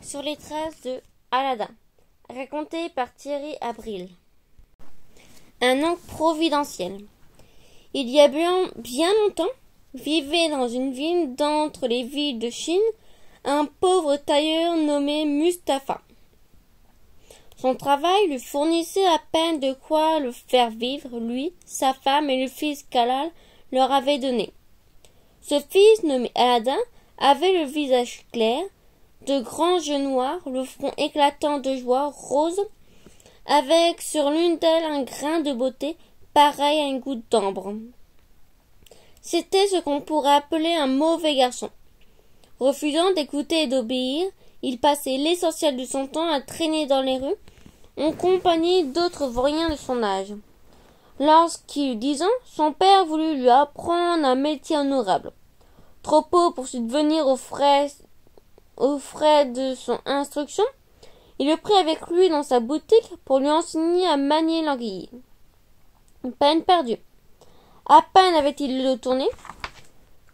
Sur les traces de Aladdin, raconté par Thierry Abril. Un oncle providentiel. Il y a bien longtemps, vivait dans une ville d'entre les villes de Chine un pauvre tailleur nommé Mustapha. Son travail lui fournissait à peine de quoi le faire vivre, lui, sa femme et le fils qu'Allah leur avait donné. Ce fils, nommé Aladdin, avait le visage clair, de grands yeux noirs, le front éclatant de joie, rose, avec sur l'une d'elles un grain de beauté pareil à une goutte d'ambre. C'était ce qu'on pourrait appeler un mauvais garçon. Refusant d'écouter et d'obéir, il passait l'essentiel de son temps à traîner dans les rues, en compagnie d'autres vauriens de son âge. Lorsqu'il eut 10 ans, son père voulut lui apprendre un métier honorable. Trop haut pour subvenir aux frais de son instruction, il le prit avec lui dans sa boutique pour lui enseigner à manier l'anguille. Peine perdue. À peine avait-il le dos tourné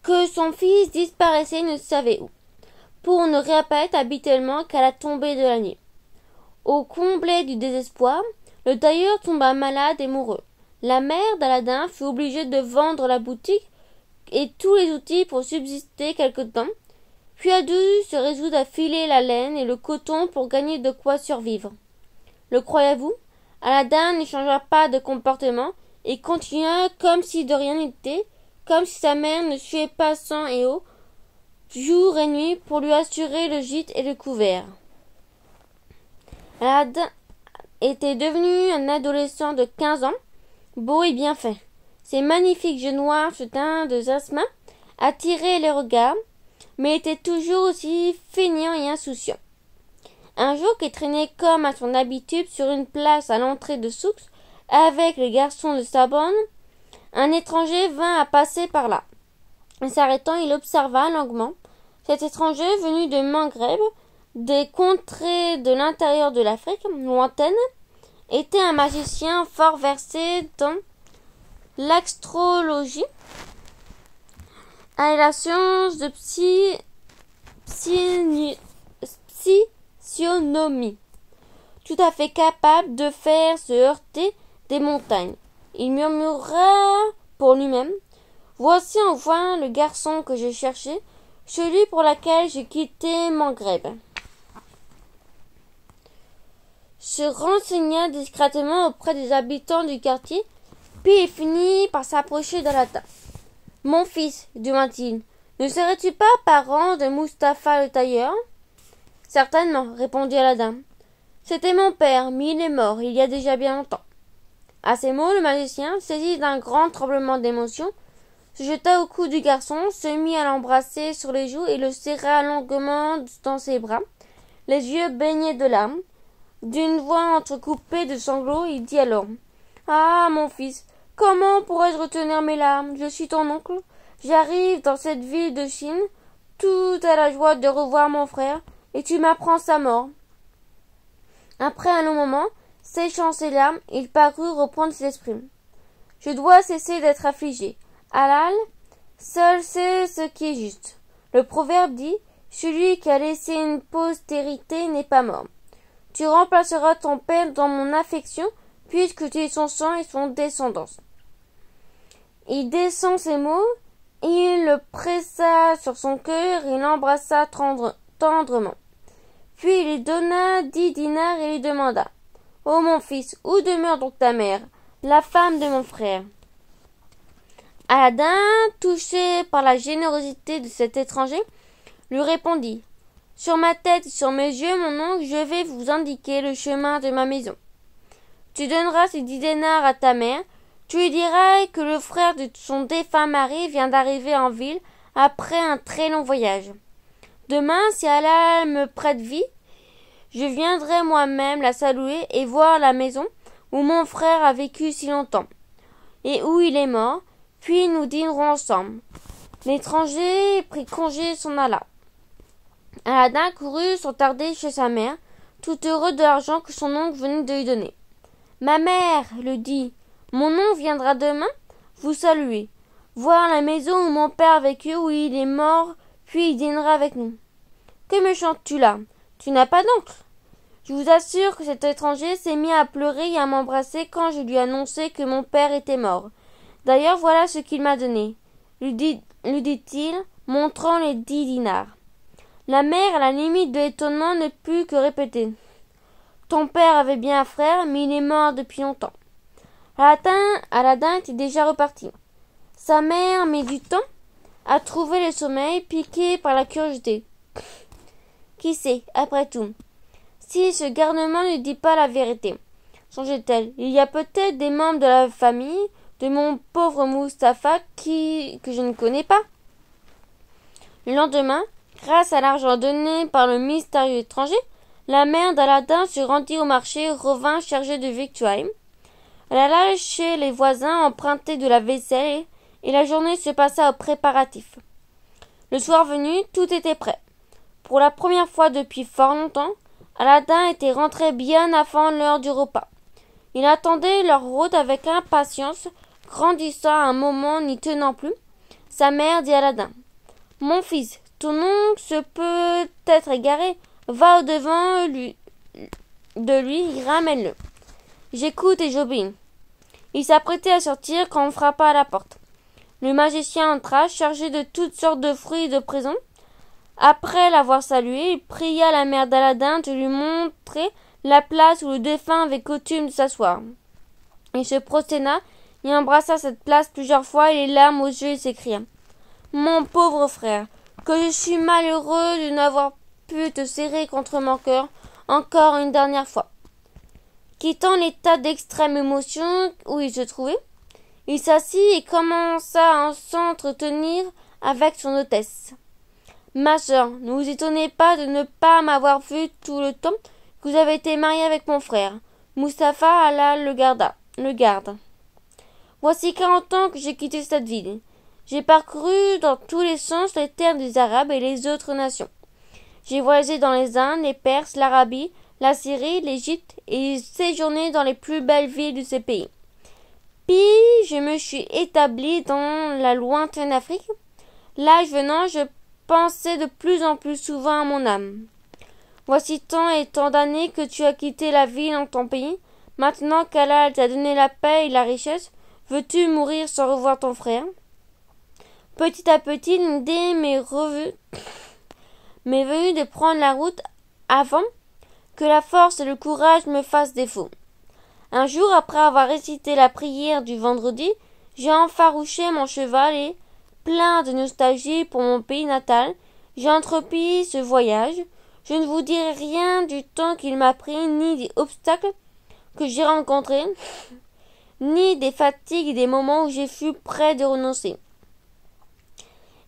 que son fils disparaissait ne savait où, pour ne réapparaître habituellement qu'à la tombée de la nuit. Au comble du désespoir, le tailleur tomba malade et mourut. La mère d'Aladin fut obligée de vendre la boutique et tous les outils pour subsister quelque temps, puis a dû se résoudre à filer la laine et le coton pour gagner de quoi survivre. Le croyez-vous, Aladin ne changea pas de comportement et continua comme si de rien n'était, comme si sa mère ne suait pas sang et eau, jour et nuit, pour lui assurer le gîte et le couvert. Aladin était devenu un adolescent de 15 ans, beau et bien fait. Ses magnifiques yeux noirs teints de jasmin attiraient les regards, mais était toujours aussi feignant et insouciant. Un jour qu'il traînait comme à son habitude sur une place à l'entrée de Souk avec les garçons de sa bande, un étranger vint à passer par là. En s'arrêtant, il observa longuement cet étranger venu de Maghreb, des contrées de l'intérieur de l'Afrique lointaine, était un magicien fort versé dans l'astrologie et la science de physionomie, tout à fait capable de faire se heurter des montagnes. Il murmura pour lui-même: « Voici enfin le garçon que je cherchais, celui pour lequel j'ai quitté Maghreb. » Se renseigna discrètement auprès des habitants du quartier, puis il finit par s'approcher d'Aladin. « Mon fils, demanda-t-il, ne serais-tu pas parent de Mustapha le tailleur ?»« Certainement, répondit Aladin. C'était mon père, mais il est mort il y a déjà bien longtemps. » À ces mots, le magicien, saisi d'un grand tremblement d'émotion, se jeta au cou du garçon, se mit à l'embrasser sur les joues et le serra longuement dans ses bras, les yeux baignés de larmes. D'une voix entrecoupée de sanglots, il dit alors: « Ah, mon fils, comment pourrais-je retenir mes larmes? Je suis ton oncle. J'arrive dans cette ville de Chine, tout à la joie de revoir mon frère, et tu m'apprends sa mort. » Après un long moment, séchant ses larmes, il parut reprendre ses esprits. « Je dois cesser d'être affligé. Allah seul sait ce qui est juste. Le proverbe dit: celui qui a laissé une postérité n'est pas mort. Tu remplaceras ton père dans mon affection, puisque tu es son sang et son descendance. » Il descend ces mots, il le pressa sur son cœur et l'embrassa tendrement. Puis il lui donna 10 dinars et lui demanda: « Oh mon fils, où demeure donc ta mère, la femme de mon frère ?» Aladin, touché par la générosité de cet étranger, lui répondit: « Sur ma tête et sur mes yeux, mon oncle, je vais vous indiquer le chemin de ma maison. Tu donneras ces 10 dinars à ta mère, tu lui diras que le frère de son défunt mari vient d'arriver en ville après un très long voyage. Demain, si Allah me prête vie, je viendrai moi-même la saluer et voir la maison où mon frère a vécu si longtemps, et où il est mort, puis nous dînerons ensemble. » L'étranger prit congé et s'en alla. Aladin courut sans tarder chez sa mère, tout heureux de l'argent que son oncle venait de lui donner. « Ma mère, le dit, mon oncle viendra demain vous saluer, voir la maison où mon père a vécu, où il est mort, puis il dînera avec nous. »« Que me chantes-tu là ? Tu n'as pas d'oncle? Je vous assure que cet étranger s'est mis à pleurer et à m'embrasser quand je lui ai annoncé que mon père était mort. D'ailleurs, voilà ce qu'il m'a donné, lui dit-il, montrant les 10 dinars. La mère, à la limite de l'étonnement, ne put que répéter. Ton père avait bien un frère, mais il est mort depuis longtemps. Aladdin était déjà reparti. Sa mère mit du temps à trouver le sommeil, piqué par la curiosité. Qui sait, après tout, si ce garnement ne dit pas la vérité, songeait-elle, il y a peut-être des membres de la famille de mon pauvre Mustapha que je ne connais pas. Le lendemain, grâce à l'argent donné par le mystérieux étranger, la mère d'Aladin se rendit au marché et revint chargée de victuailles. Elle alla chez les voisins emprunter de la vaisselle et la journée se passa aux préparatifs. Le soir venu, tout était prêt. Pour la première fois depuis fort longtemps, Aladin était rentré bien avant l'heure du repas. Il attendait leur hôte avec impatience, grandissant à un moment n'y tenant plus. Sa mère dit à Aladin. « Mon fils, ton oncle se peut être égaré. Va au-devant de lui et ramène-le. J'écoute et j'obéis. » Il s'apprêtait à sortir quand on frappa à la porte. Le magicien entra, chargé de toutes sortes de fruits et de présents. Après l'avoir salué, il pria la mère d'Aladin de lui montrer la place où le défunt avait coutume de s'asseoir. Il se prosterna et embrassa cette place plusieurs fois et les larmes aux yeux et s'écria. « Mon pauvre frère, que je suis malheureux de n'avoir pu te serrer contre mon cœur encore une dernière fois. » Quittant l'état d'extrême émotion où il se trouvait, il s'assit et commença à s'entretenir avec son hôtesse. « Ma sœur, ne vous étonnez pas de ne pas m'avoir vu tout le temps que vous avez été mariée avec mon frère. Mustapha Allah le garde. Voici 40 ans que j'ai quitté cette ville. J'ai parcouru dans tous les sens les terres des Arabes et les autres nations. J'ai voyagé dans les Indes, les Perses, l'Arabie, la Syrie, l'Égypte et séjourné dans les plus belles villes de ces pays. Puis je me suis établi dans la lointaine Afrique. L'âge venant, je pensais de plus en plus souvent à mon âme. Voici tant et tant d'années que tu as quitté la ville en ton pays. Maintenant qu'Allah t'a donné la paix et la richesse, veux-tu mourir sans revoir ton frère? Petit à petit, l'idée m'est venue de prendre la route avant que la force et le courage me fassent défaut. Un jour, après avoir récité la prière du vendredi, j'ai enfarouché mon cheval et, plein de nostalgie pour mon pays natal, j'ai entrepris ce voyage. Je ne vous dirai rien du temps qu'il m'a pris, ni des obstacles que j'ai rencontrés, ni des fatigues et des moments où j'ai fui près de renoncer.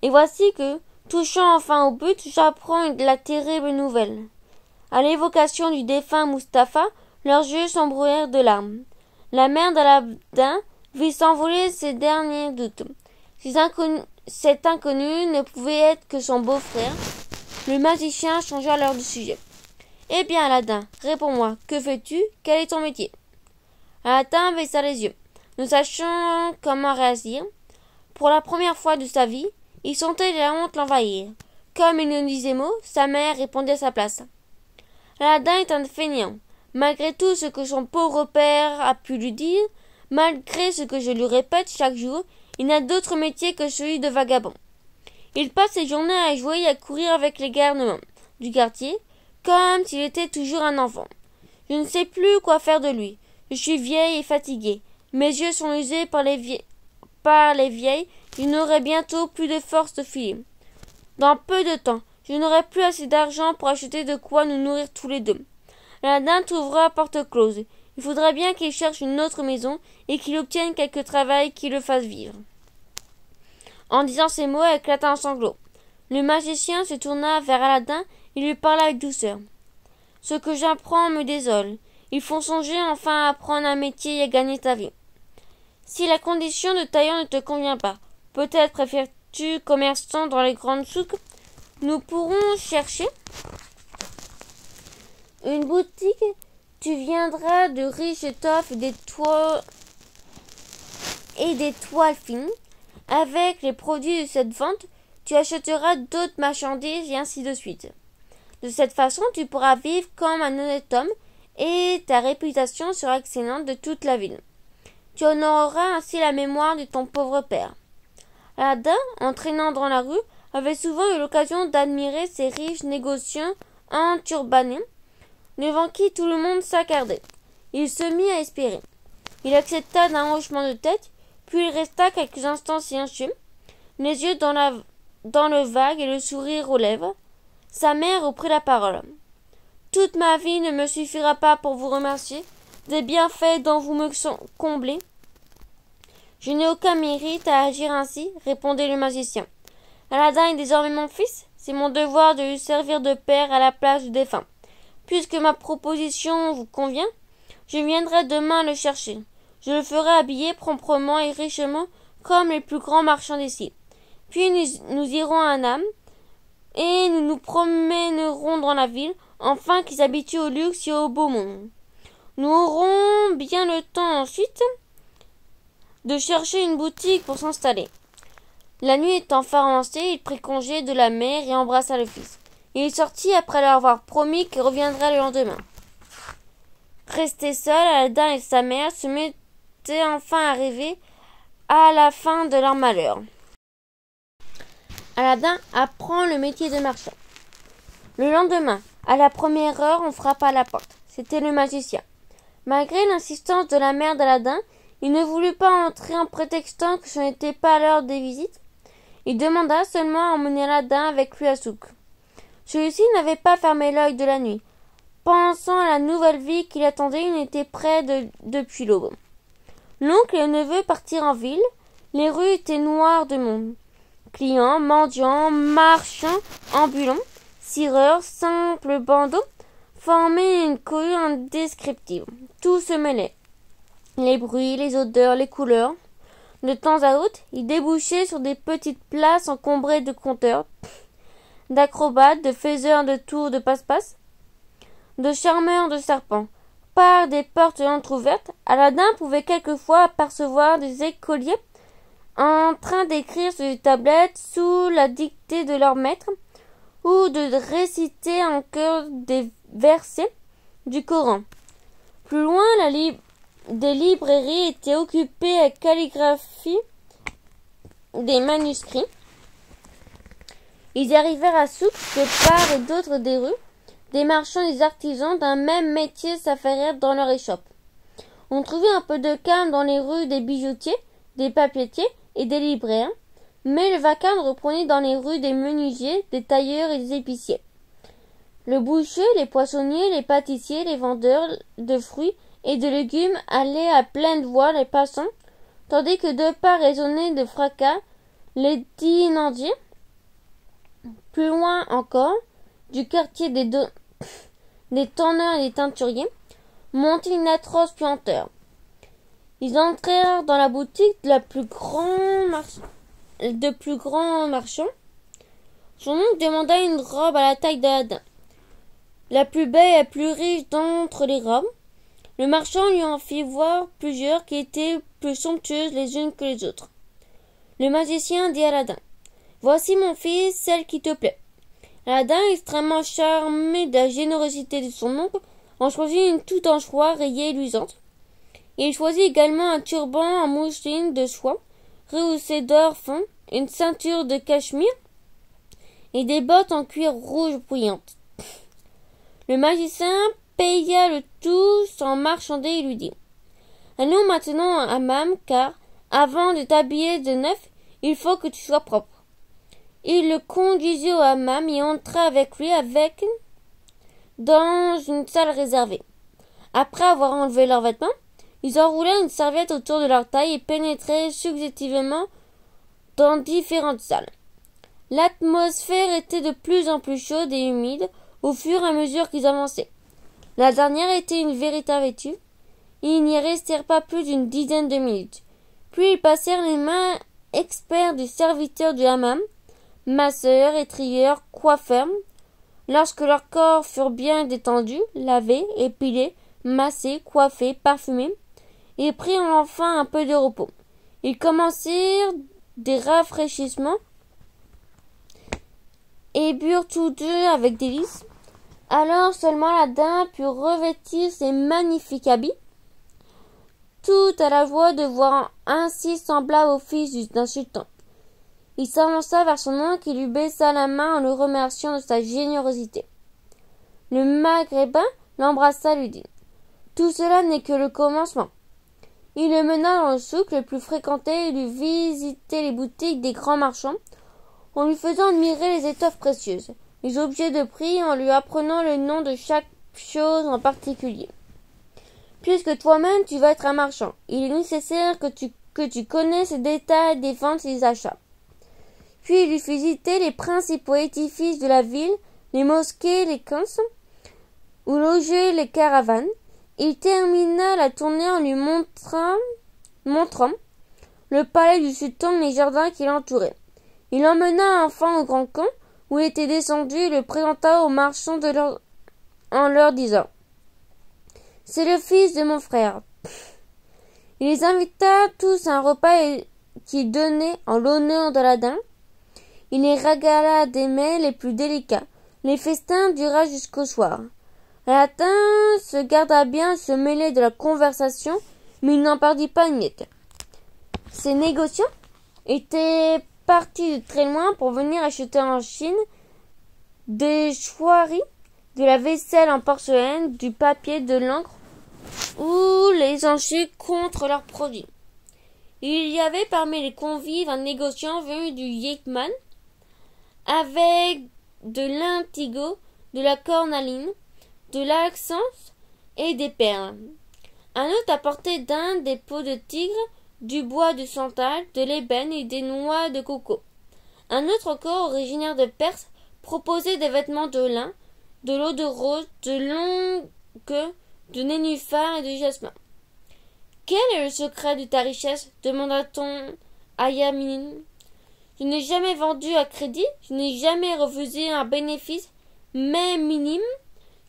Et voici que, touchant enfin au but, j'apprends la terrible nouvelle. À l'évocation du défunt Mustapha, leurs yeux s'embrouillèrent de larmes. La mère d'Aladin vit s'envoler ses derniers doutes. Cet inconnu ne pouvait être que son beau-frère. Le magicien changea alors de sujet. « Eh bien, Aladin, réponds-moi, que fais-tu? Quel est ton métier ?» Aladin baissa les yeux, ne sachant comment réagir. Pour la première fois de sa vie, il sentait la honte l'envahir. Comme il ne disait mot, sa mère répondait à sa place. Aladin est un fainéant. Malgré tout ce que son pauvre père a pu lui dire, malgré ce que je lui répète chaque jour, il n'a d'autre métier que celui de vagabond. Il passe ses journées à jouer et à courir avec les garnements du quartier, comme s'il était toujours un enfant. Je ne sais plus quoi faire de lui. Je suis vieille et fatiguée. Mes yeux sont usés par les vieilles. Je n'aurai bientôt plus de force de filer. Dans peu de temps, je n'aurai plus assez d'argent pour acheter de quoi nous nourrir tous les deux. Aladin trouvera porte close. Il faudrait bien qu'il cherche une autre maison et qu'il obtienne quelque travail qui le fasse vivre. » En disant ces mots, elle éclata en sanglots. Le magicien se tourna vers Aladin et lui parla avec douceur. « Ce que j'apprends me désole. Il faut songer enfin à apprendre un métier et à gagner ta vie. Si la condition de tailleur ne te convient pas, peut-être préfères-tu commerçant dans les grandes souks. Nous pourrons chercher une boutique. Tu viendras de riches étoffes et des toiles fines. Avec les produits de cette vente, tu achèteras d'autres marchandises et ainsi de suite. De cette façon, tu pourras vivre comme un honnête homme et ta réputation sera excellente de toute la ville. Tu honoreras ainsi la mémoire de ton pauvre père. » Aladdin, en traînant dans la rue, avait souvent eu l'occasion d'admirer ces riches négociants enturbanés, devant qui tout le monde s'accardait. Il se mit à espérer. Il accepta d'un hochement de tête, puis il resta quelques instants silencieux, les yeux dans le vague et le sourire aux lèvres. Sa mère reprit la parole. « Toute ma vie ne me suffira pas pour vous remercier des bienfaits dont vous me comblez. Je n'ai aucun mérite à agir ainsi, répondait le magicien. Aladdin est désormais mon fils, c'est mon devoir de lui servir de père à la place du défunt. Puisque ma proposition vous convient, je viendrai demain le chercher. Je le ferai habiller proprement et richement comme les plus grands marchands d'ici. Puis nous irons à Annam et nous nous promènerons dans la ville, afin qu'ils s'habituent au luxe et au beau monde. Nous aurons bien le temps ensuite de chercher une boutique pour s'installer. » La nuit étant fort avancée, il prit congé de la mère et embrassa le fils. Il sortit après leur avoir promis qu'il reviendrait le lendemain. Restés seuls, Aladdin et sa mère se mettaient enfin à rêver à la fin de leur malheur. Aladdin apprend le métier de marchand. Le lendemain, à la première heure, on frappa à la porte. C'était le magicien. Malgré l'insistance de la mère d'Aladdin, il ne voulut pas entrer en prétextant que ce n'était pas l'heure des visites. Il demanda seulement à emmener Aladdin avec lui à Souk. Celui-ci n'avait pas fermé l'œil de la nuit. Pensant à la nouvelle vie qui l'attendait, il était prêt depuis l'aube. L'oncle et le neveu partirent en ville. Les rues étaient noires de monde. Clients, mendiants, marchands, ambulants, cireurs, simples bandeaux formaient une cohue indescriptible. Tout se mêlait. Les bruits, les odeurs, les couleurs. De temps à autre, il débouchait sur des petites places encombrées de conteurs, d'acrobates, de faiseurs de tours de passe-passe, de charmeurs de serpents. Par des portes entrouvertes, Aladdin pouvait quelquefois apercevoir des écoliers en train d'écrire sur des tablettes sous la dictée de leur maître ou de réciter en chœur des versets du Coran. Plus loin, des librairies étaient occupées à calligraphie des manuscrits. Ils arrivèrent à Souk de part et d'autre des rues. Des marchands et des artisans d'un même métier s'affairèrent dans leur échoppe. On trouvait un peu de calme dans les rues des bijoutiers, des papetiers et des libraires, mais le vacarme reprenait dans les rues des menuisiers, des tailleurs et des épiciers. Le boucher, les poissonniers, les pâtissiers, les vendeurs de fruits et de légumes allaient à pleine voix les passants, tandis que deux pas résonnaient de fracas les dînandiers. Plus loin encore, du quartier des tanneurs et des teinturiers, montait une atroce puanteur. Ils entrèrent dans la boutique de plus grands marchands. Son oncle demanda une robe à la taille d'Aladdin, la plus belle et la plus riche d'entre les robes. Le marchand lui en fit voir plusieurs qui étaient plus somptueuses les unes que les autres. Le magicien dit à Aladdin, « Voici, mon fils, celle qui te plaît. » Aladdin, extrêmement charmé de la générosité de son oncle, en choisit une toute en soie rayée et luisante. Il choisit également un turban en mousseline de soie, rehaussé d'or fin, une ceinture de cachemire et des bottes en cuir rouge bruyante. Le magicien paya le tout sans marchander et lui dit, « Allons maintenant à Hammam, car, avant de t'habiller de neuf, il faut que tu sois propre. » Il le conduisit au hammam et entra avec lui dans une salle réservée. Après avoir enlevé leurs vêtements, ils enroulèrent une serviette autour de leur taille et pénétrèrent successivement dans différentes salles. L'atmosphère était de plus en plus chaude et humide au fur et à mesure qu'ils avançaient. La dernière était une véritable étuve. Ils n'y restèrent pas plus d'une dizaine de minutes. Puis ils passèrent les mains experts du serviteur du hammam, masseurs, étrilleurs, coiffeurs. Lorsque leurs corps furent bien détendus, lavés, épilés, massés, coiffés, parfumés, ils prirent enfin un peu de repos. Ils commencèrent des rafraîchissements et burent tous deux avec délice. Alors seulement Aladdin put revêtir ses magnifiques habits, tout à la joie de voir ainsi semblable au fils d'un sultan. Il s'avança vers son oncle et lui baissa la main en le remerciant de sa générosité. Le maghrébin l'embrassa et lui dit « Tout cela n'est que le commencement. » Il le mena dans le souk le plus fréquenté et lui visiter les boutiques des grands marchands, en lui faisant admirer les étoffes précieuses, les objets de prix, en lui apprenant le nom de chaque chose en particulier. Puisque toi-même tu vas être un marchand, il est nécessaire que tu connaisses les détails des ventes et des achats. Puis il lui fit visiter les principaux édifices de la ville, les mosquées, les camps, où logeaient les caravanes. Il termina la tournée en lui montrant le palais du sultan et les jardins qui l'entouraient. Il emmena enfin au grand camp, où il était descendu et le présenta aux marchands en leur disant « C'est le fils de mon frère. » Il les invita tous à un repas qu'il donnait en l'honneur d'Aladin. Il les régala des mets les plus délicats. Les festins dura jusqu'au soir. Aladdin se garda bien de se mêler de la conversation, mais il n'en perdit pas une miette. Ces négociants étaient partis de très loin pour venir acheter en Chine des choueries, de la vaisselle en porcelaine, du papier, de l'encre ou les enchères contre leurs produits. Il y avait parmi les convives un négociant venu du Yémen avec de l'indigo, de la cornaline, de l'accence et des perles. Un autre apportait d'Inde des peaux de tigre, du bois de santal, de l'ébène et des noix de coco. Un autre encore, originaire de Perse, proposait des vêtements de lin, de l'eau de rose, de longues queues, de nénuphars et de jasmin. Quel est le secret de ta richesse? Demanda-t-on à Yamin. Je n'ai jamais vendu à crédit, je n'ai jamais refusé un bénéfice, même minime,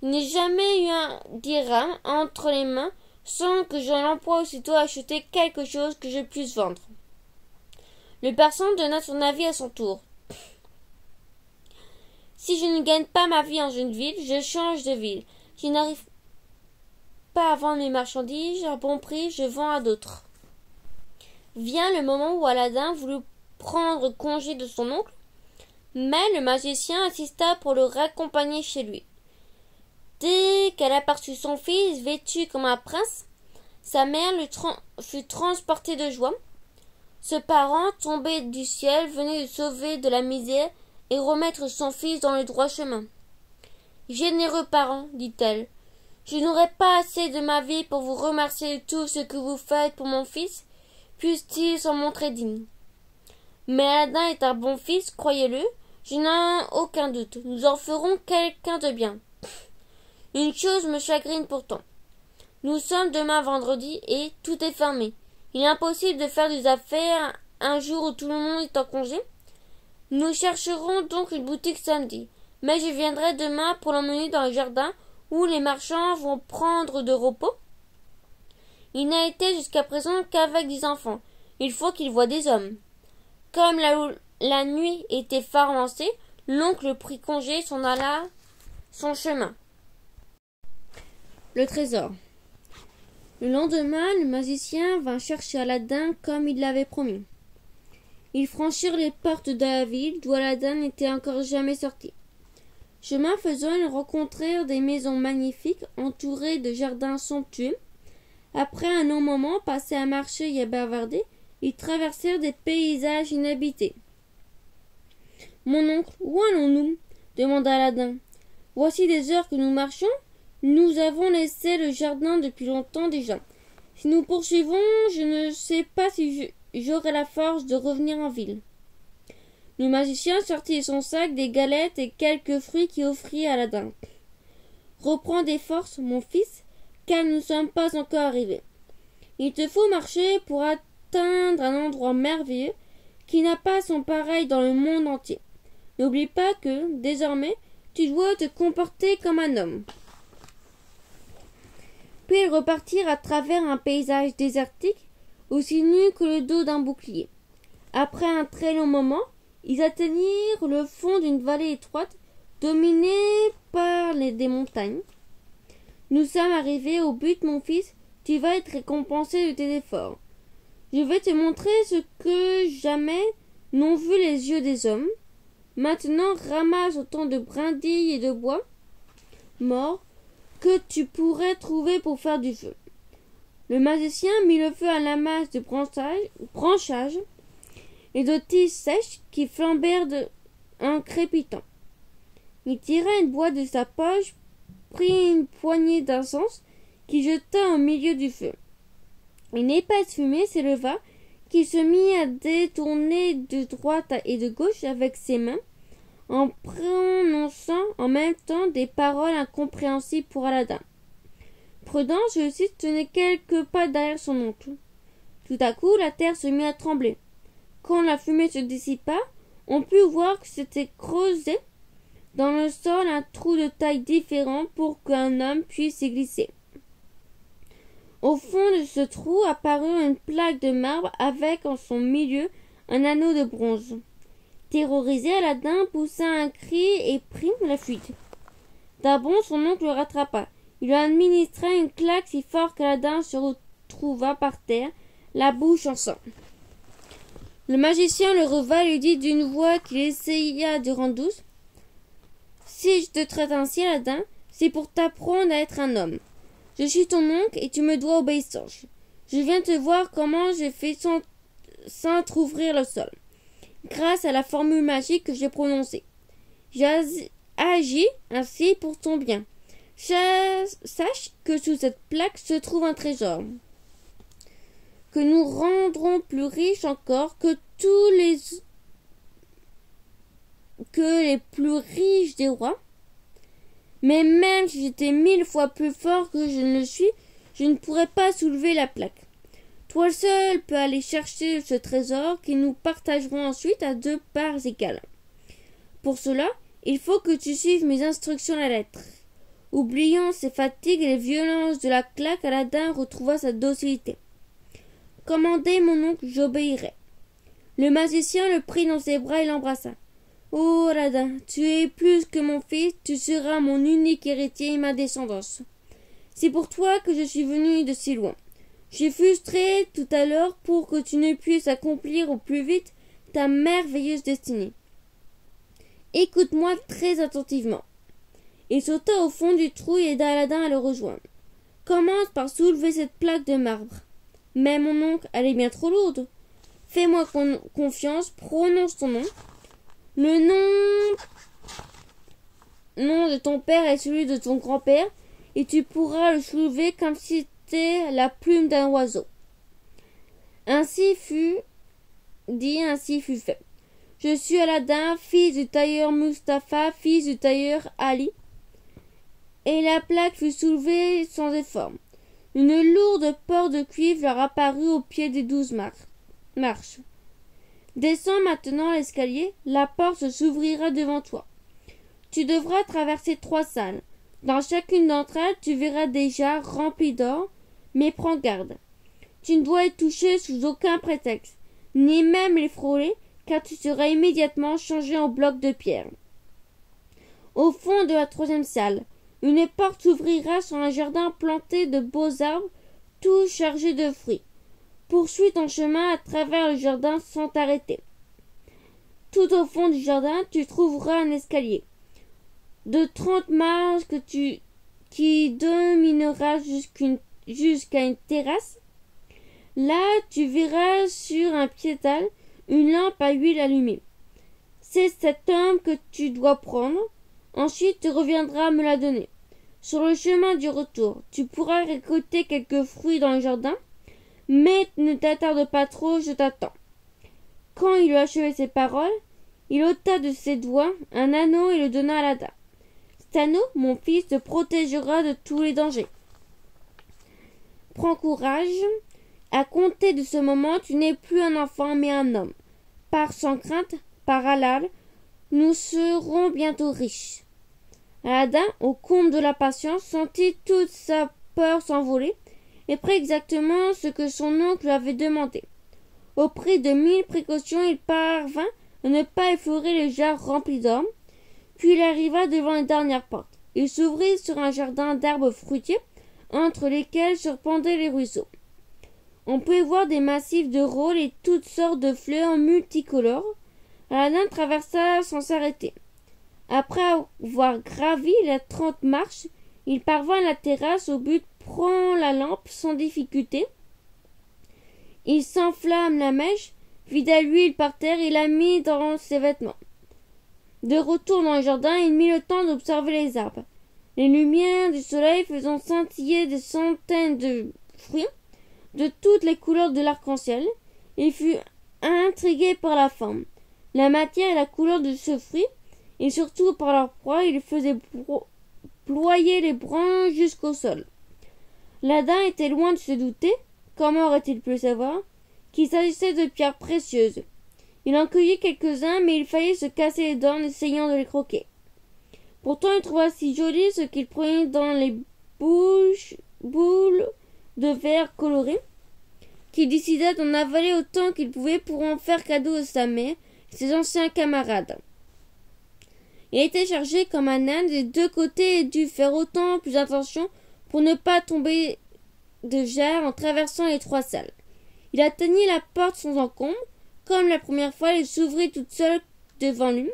je n'ai jamais eu un dirham entre les mains sans que je l'emploie aussitôt à acheter quelque chose que je puisse vendre. Le persan donna son avis à son tour. Si je ne gagne pas ma vie dans une ville, je change de ville. Si je n'arrive pas à vendre mes marchandises à bon prix, je vends à d'autres. Vient le moment où Aladdin voulut prendre congé de son oncle, mais le magicien insista pour le raccompagner chez lui. Dès qu'elle aperçut son fils vêtu comme un prince, sa mère fut transportée de joie. Ce parent, tombé du ciel, venait de sauver de la misère et remettre son fils dans le droit chemin. « Généreux parent, dit-elle, je n'aurai pas assez de ma vie pour vous remercier de tout ce que vous faites pour mon fils, puisse-t-il s'en montrer digne. Mais Aladdin est un bon fils, croyez-le, je n'en ai aucun doute, nous en ferons quelqu'un de bien. Une chose me chagrine pourtant. Nous sommes demain vendredi et tout est fermé. Il est impossible de faire des affaires un jour où tout le monde est en congé. Nous chercherons donc une boutique samedi, mais je viendrai demain pour l'emmener dans le jardin où les marchands vont prendre de repos. Il n'a été jusqu'à présent qu'avec des enfants. Il faut qu'il voie des hommes. » Comme la nuit était fort avancée, l'oncle prit congé et s'en alla son chemin. Le trésor. Le lendemain, le magicien vint chercher Aladdin comme il l'avait promis. Ils franchirent les portes de la ville d'où Aladdin n'était encore jamais sorti. Chemin faisant, ils rencontrèrent des maisons magnifiques entourées de jardins somptueux. Après un long moment passé à marcher et à bavarder, ils traversèrent des paysages inhabités. « Mon oncle, où allons-nous » demanda Aladdin. « Voici des heures que nous marchons. Nous avons laissé le jardin depuis longtemps déjà. Si nous poursuivons, je ne sais pas si j'aurai la force de revenir en ville. » Le magicien sortit de son sac des galettes et quelques fruits qu'il offrit à Aladdin. « Reprends des forces, mon fils, car nous ne sommes pas encore arrivés. Il te faut marcher pour atteindre un endroit merveilleux qui n'a pas son pareil dans le monde entier. N'oublie pas que, désormais, tu dois te comporter comme un homme. » Puis ils repartirent à travers un paysage désertique, aussi nu que le dos d'un bouclier. Après un très long moment, ils atteignirent le fond d'une vallée étroite, dominés par des montagnes. Nous sommes arrivés au but, mon fils. Tu vas être récompensé de tes efforts. Je vais te montrer ce que jamais n'ont vu les yeux des hommes. Maintenant, ramasse autant de brindilles et de bois morts que tu pourrais trouver pour faire du feu. Le magicien mit le feu à la masse de branchages et de tiges sèches qui flambèrent en crépitant. Il tira une boîte de sa poche, prit une poignée d'encens qui jeta au milieu du feu. Une épaisse fumée s'éleva, qui se mit à détourner de droite et de gauche avec ses mains, en prononçant en même temps des paroles incompréhensibles pour Aladin. Prudent, celui-ci tenait quelques pas derrière son oncle. Tout à coup, la terre se mit à trembler. Quand la fumée se dissipa, on put voir que s'était creusé dans le sol un trou de taille différente pour qu'un homme puisse y glisser. Au fond de ce trou apparut une plaque de marbre avec en son milieu un anneau de bronze. Terrorisé, Aladin poussa un cri et prit la fuite. D'un bond, son oncle le rattrapa. Il lui administra une claque si fort qu'Aladin se retrouva par terre, la bouche en sang. Le magicien le reva et lui dit d'une voix qu'il essaya de rendre douce: « Si je te traite ainsi, Aladin, c'est pour t'apprendre à être un homme. Je suis ton oncle et tu me dois obéissance. Je viens te voir comment j'ai fait s'entrouvrir le sol, grâce à la formule magique que j'ai prononcée. J'ai agi ainsi pour ton bien. Sache que sous cette plaque se trouve un trésor, que nous rendrons plus riches encore que les plus riches des rois. Mais même si j'étais 1000 fois plus fort que je ne le suis, je ne pourrais pas soulever la plaque. Toi seul peux aller chercher ce trésor que nous partagerons ensuite à 2 parts égales. Pour cela, il faut que tu suives mes instructions à la lettre. » Oubliant ses fatigues et les violences de la claque, Aladin retrouva sa docilité. « Commandez, mon oncle, j'obéirai. » Le magicien le prit dans ses bras et l'embrassa. « Oh, Aladin, tu es plus que mon fils, tu seras mon unique héritier et ma descendance. C'est pour toi que je suis venu de si loin. J'ai frustré tout à l'heure pour que tu ne puisses accomplir au plus vite ta merveilleuse destinée. Écoute-moi très attentivement. » Il sauta au fond du trou et aida Aladin à le rejoindre. « Commence par soulever cette plaque de marbre. »« Mais mon oncle, elle est bien trop lourde. Fais-moi confiance, prononce ton nom. Le nom de ton père est celui de ton grand-père, et tu pourras le soulever comme si c'était la plume d'un oiseau. » Ainsi fut dit, ainsi fut fait. Je suis Aladin, fils du tailleur Mustapha, fils du tailleur Ali. Et la plaque fut soulevée sans effort. Une lourde porte de cuivre leur apparut au pied des 12 marches. Descends maintenant l'escalier, la porte s'ouvrira devant toi. Tu devras traverser 3 salles. Dans chacune d'entre elles, tu verras des jarres remplis d'or, mais prends garde. Tu ne dois y toucher sous aucun prétexte, ni même les frôler, car tu seras immédiatement changé en bloc de pierre. Au fond de la 3e salle, une porte s'ouvrira sur un jardin planté de beaux arbres, tout chargés de fruits. Poursuis ton chemin à travers le jardin sans t'arrêter. Tout au fond du jardin, tu trouveras un escalier de 30 marches qui dominera jusqu'à une terrasse. Là, tu verras sur un piédestal une lampe à huile allumée. C'est cet homme que tu dois prendre. Ensuite, tu reviendras me la donner. Sur le chemin du retour, tu pourras récolter quelques fruits dans le jardin, mais ne t'attarde pas trop, je t'attends. » Quand il eut achevé ces paroles, il ôta de ses doigts un anneau et le donna à Aladin. « Cet anneau, mon fils, te protégera de tous les dangers. Prends courage. À compter de ce moment, tu n'es plus un enfant, mais un homme. Pars sans crainte, par Halal, nous serons bientôt riches. » Aladin, au comble de la patience, sentit toute sa peur s'envoler et prit exactement ce que son oncle lui avait demandé. Au prix de 1000 précautions, il parvint à ne pas effleurer les jarres remplies d'or. Puis il arriva devant les dernières portes. Il s'ouvrit sur un jardin d'arbres fruitiers, entre lesquels se pendaient les ruisseaux. On pouvait voir des massifs de rôles et toutes sortes de fleurs multicolores. Aladdin traversa sans s'arrêter. Après avoir gravi les 30 marches, il parvint à la terrasse au but de prendre la lampe sans difficulté. Il s'enflamme la mèche, vida l'huile par terre et la mit dans ses vêtements. De retour dans le jardin, il mit le temps d'observer les arbres. Les lumières du soleil faisant scintiller des centaines de fruits de toutes les couleurs de l'arc-en-ciel. Il fut intrigué par la forme, la matière et la couleur de ce fruit, et surtout par leur proie. Il faisait ployer les branches jusqu'au sol. Aladdin était loin de se douter, comment aurait-il pu le savoir, qu'il s'agissait de pierres précieuses. Il en cueillit quelques-uns, mais il faillit se casser les dents en essayant de les croquer. Pourtant, il trouva si joli ce qu'il prenait dans les boules de verre colorées, qu'il décida d'en avaler autant qu'il pouvait pour en faire cadeau à sa mère et ses anciens camarades. Il était chargé comme un âne des deux côtés et dut faire autant plus attention pour ne pas tomber de jarre en traversant les 3 salles. Il atteignit la porte sans encombre. Comme la première fois, elle s'ouvrit toute seule devant lui.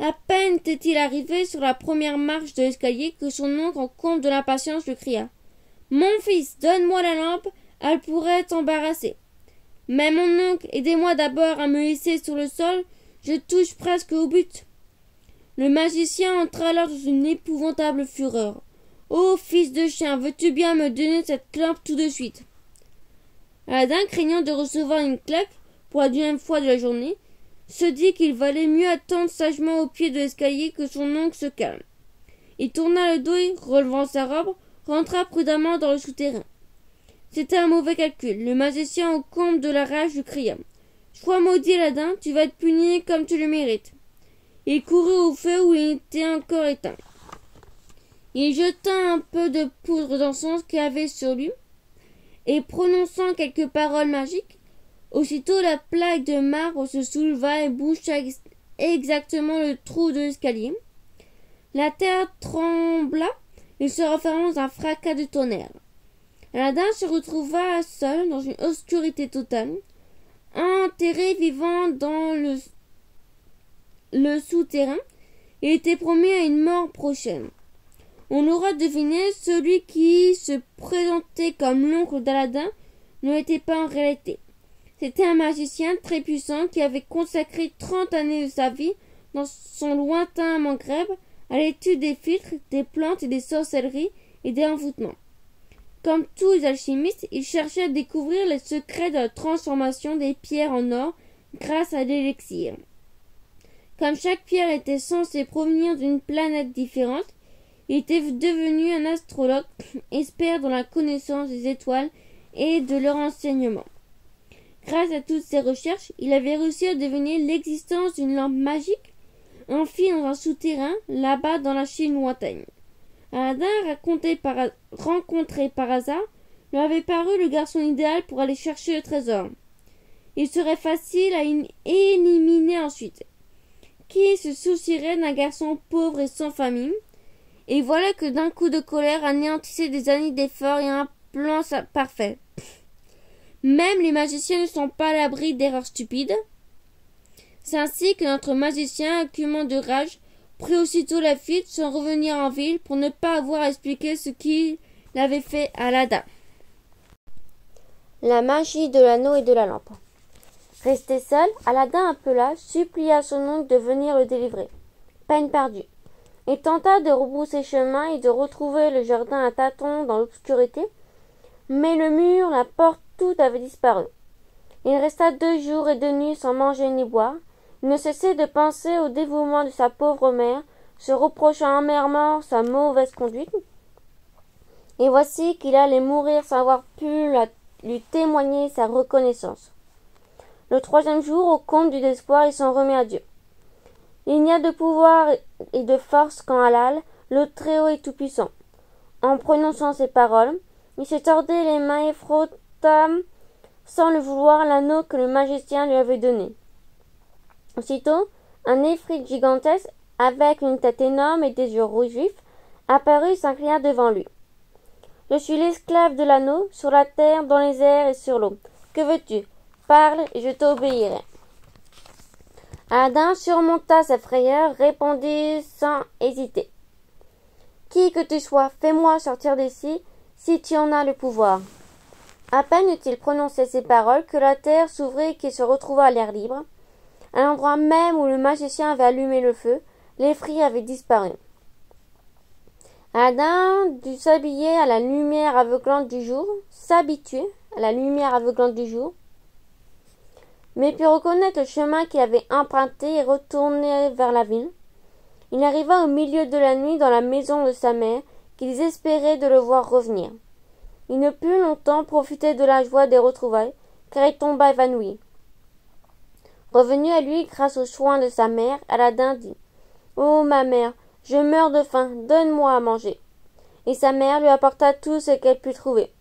À peine était-il arrivé sur la première marche de l'escalier que son oncle, en comble de l'impatience, lui cria « Mon fils, donne-moi la lampe, elle pourrait t'embarrasser. »« Mais mon oncle, aidez-moi d'abord à me hisser sur le sol, je touche presque au but. » Le magicien entra alors dans une épouvantable fureur. « Ô fils de chien, veux-tu bien me donner cette lampe tout de suite ?» Aladdin, craignant de recevoir une claque pour la 2e fois de la journée, se dit qu'il valait mieux attendre sagement au pied de l'escalier que son oncle se calme. Il tourna le dos et, relevant sa robe, rentra prudemment dans le souterrain. C'était un mauvais calcul. Le magicien, au comble de la rage, lui cria « Sois maudit, Aladdin, tu vas être puni comme tu le mérites. » Il courut au feu où il était encore éteint. Il jeta un peu de poudre d'encens qu'il avait sur lui, et prononçant quelques paroles magiques, aussitôt la plaque de marbre se souleva et boucha exactement le trou de l'escalier. La terre trembla et se referma dans un fracas de tonnerre. Aladdin se retrouva seul dans une obscurité totale, enterré vivant dans le souterrain. Il était promis à une mort prochaine. On l'aura deviné, celui qui se présentait comme l'oncle d'Aladin ne l'était pas en réalité. C'était un magicien très puissant qui avait consacré 30 années de sa vie dans son lointain Maghreb à l'étude des filtres, des plantes et des sorcelleries et des envoûtements. Comme tous les alchimistes, il cherchait à découvrir les secrets de la transformation des pierres en or grâce à l'élixir. Comme chaque pierre était censée provenir d'une planète différente, il était devenu un astrologue, expert dans la connaissance des étoiles et de leur enseignement. Grâce à toutes ses recherches, il avait réussi à deviner l'existence d'une lampe magique enfuie dans un souterrain, là-bas dans la Chine lointaine. Aladdin, rencontré par hasard, lui avait paru le garçon idéal pour aller chercher le trésor. Il serait facile à éliminer ensuite. Qui se soucierait d'un garçon pauvre et sans famille? Et voilà que d'un coup de colère anéantissait des années d'efforts et un plan parfait. Même les magiciens ne sont pas à l'abri d'erreurs stupides. C'est ainsi que notre magicien, accumant de rage, prit aussitôt la fuite sans revenir en ville pour ne pas avoir à expliquer ce qu'il avait fait à Aladdin. La magie de l'anneau et de la lampe. Resté seul, Aladdin appela, supplia son oncle de venir le délivrer. Peine perdue. Il tenta de rebrousser chemin et de retrouver le jardin à tâtons dans l'obscurité, mais le mur, la porte, tout avait disparu. Il resta 2 jours et 2 nuits sans manger ni boire. Il ne cessait de penser au dévouement de sa pauvre mère, se reprochant amèrement sa mauvaise conduite. Et voici qu'il allait mourir sans avoir pu lui témoigner sa reconnaissance. Le 3e jour, au comble du désespoir, il s'en remet à Dieu. Il n'y a de pouvoir et de force qu'en Allah, le Très-Haut et Tout-Puissant. En prononçant ces paroles, il se tordait les mains et frotta, sans le vouloir, l'anneau que le magicien lui avait donné. Aussitôt, un ifrit gigantesque avec une tête énorme et des yeux rouges vifs, apparut et s'inclina devant lui. « Je suis l'esclave de l'anneau, sur la terre, dans les airs et sur l'eau. Que veux-tu? Parle et je t'obéirai. » Aladdin surmonta sa frayeur, répondit sans hésiter. « Qui que tu sois, fais-moi sortir d'ici, si tu en as le pouvoir. » À peine eut-il prononcé ces paroles que la terre s'ouvrit et qu'il se retrouva à l'air libre. À l'endroit même où le magicien avait allumé le feu, l'effrit avait disparu. Aladdin dut s'habituer à la lumière aveuglante du jour, mais put reconnaître le chemin qu'il avait emprunté et retourner vers la ville. Il arriva au milieu de la nuit dans la maison de sa mère, qu'ils espéraient de le voir revenir. Il ne put longtemps profiter de la joie des retrouvailles, car il tomba évanoui. Revenu à lui grâce aux soins de sa mère, Aladdin dit « Oh, ma mère, je meurs de faim, donne-moi à manger. » Et sa mère lui apporta tout ce qu'elle put trouver,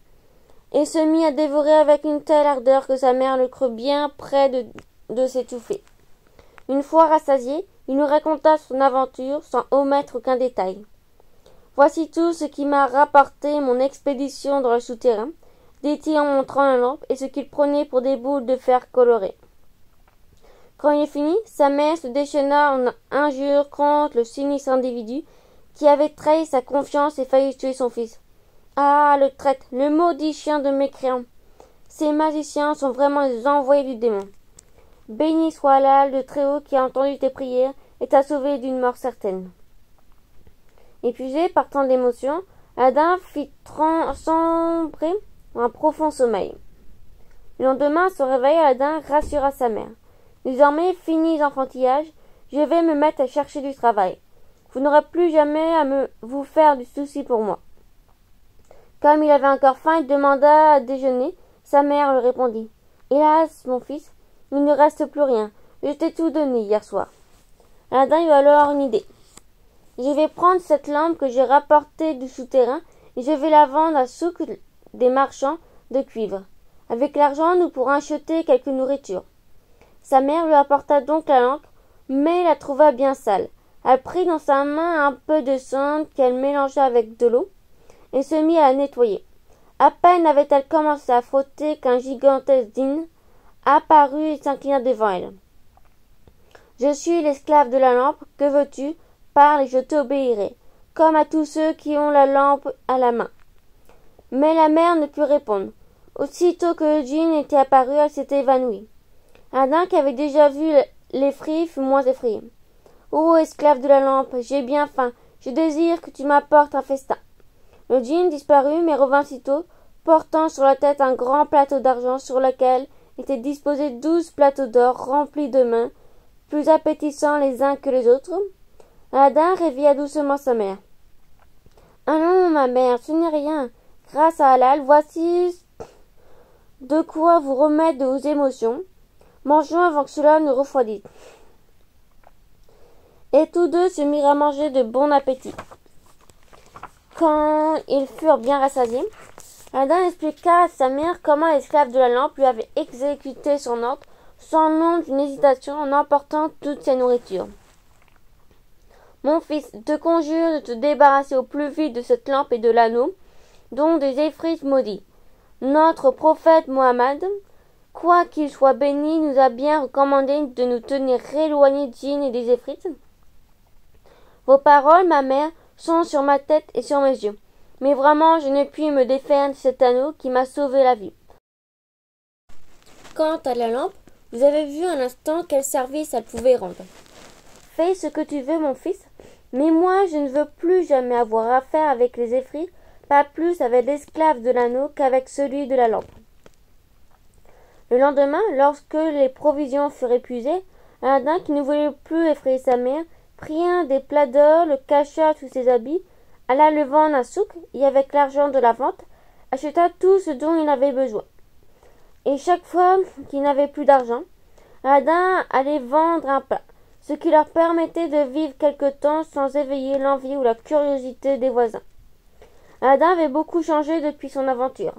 et se mit à dévorer avec une telle ardeur que sa mère le crut bien près de s'étouffer. Une fois rassasié, il nous raconta son aventure sans omettre aucun détail. « Voici tout ce qui m'a rapporté mon expédition dans le souterrain, » dit-il en montrant la lampe et ce qu'il prenait pour des boules de fer colorées. Quand il fini, sa mère se déchaîna en injures contre le sinistre individu qui avait trahi sa confiance et failli tuer son fils. « Ah, le traître, le maudit chien de mécréant! Ces magiciens sont vraiment les envoyés du démon. Béni soit Allah, le Très-Haut, qui a entendu tes prières et t'a sauvé d'une mort certaine. » Épuisé par tant d'émotions, Aladdin fit sombrer dans un profond sommeil. Le lendemain, à son réveil, Aladdin rassura sa mère. « Désormais, fini les enfantillages, je vais me mettre à chercher du travail. Vous n'aurez plus jamais à vous faire du souci pour moi. » Comme il avait encore faim, il demanda à déjeuner. Sa mère lui répondit. « Hélas, mon fils, il ne reste plus rien. Je t'ai tout donné hier soir. » Aladdin eut alors une idée. « Je vais prendre cette lampe que j'ai rapportée du souterrain et je vais la vendre à souk des marchands de cuivre. Avec l'argent, nous pourrons acheter quelque nourriture. » Sa mère lui apporta donc la lampe, mais la trouva bien sale. Elle prit dans sa main un peu de cendre qu'elle mélangea avec de l'eau et se mit à la nettoyer. À peine avait-elle commencé à frotter qu'un gigantesque djinn apparut et s'inclina devant elle. « Je suis l'esclave de la lampe, que veux-tu? Parle et je t'obéirai, comme à tous ceux qui ont la lampe à la main. » Mais la mère ne put répondre. Aussitôt que le djinn était apparu, elle s'était évanouie. Aladdin, qui avait déjà vu l'effrit, fut moins effrayé. « Ô esclave de la lampe, j'ai bien faim, je désire que tu m'apportes un festin. » Le djinn disparut, mais revint sitôt, portant sur la tête un grand plateau d'argent sur lequel étaient disposés 12 plateaux d'or remplis de mains, plus appétissants les uns que les autres. Aladdin réveilla doucement sa mère. « Ah non, ma mère, ce n'est rien. Grâce à Allah, voici de quoi vous remettre de vos émotions. Mangeons avant que cela ne refroidisse. » Et tous deux se mirent à manger de bon appétit. Quand ils furent bien rassasiés, Aladdin expliqua à sa mère comment l'esclave de la lampe lui avait exécuté son ordre sans l'ombre d'une hésitation en emportant toute sa nourriture. « Mon fils, je te conjure de te débarrasser au plus vite de cette lampe et de l'anneau, dont des effrits maudits. Notre prophète Mohammed, quoi qu'il soit béni, nous a bien recommandé de nous tenir éloignés des djinns et des effrits. Vos paroles, ma mère, sont sur ma tête et sur mes yeux, mais vraiment je ne puis me défaire de cet anneau qui m'a sauvé la vie. Quant à la lampe, vous avez vu un instant quel service elle pouvait rendre. Fais ce que tu veux, mon fils, mais moi je ne veux plus jamais avoir affaire avec les effrits, pas plus avec l'esclave de l'anneau qu'avec celui de la lampe. » Le lendemain, lorsque les provisions furent épuisées, Aladdin, qui ne voulait plus effrayer sa mère, prit un des plats d'or, le cacha sous ses habits, alla le vendre à souk et avec l'argent de la vente, acheta tout ce dont il avait besoin. Et chaque fois qu'il n'avait plus d'argent, Aladdin allait vendre un plat, ce qui leur permettait de vivre quelque temps sans éveiller l'envie ou la curiosité des voisins. Aladdin avait beaucoup changé depuis son aventure.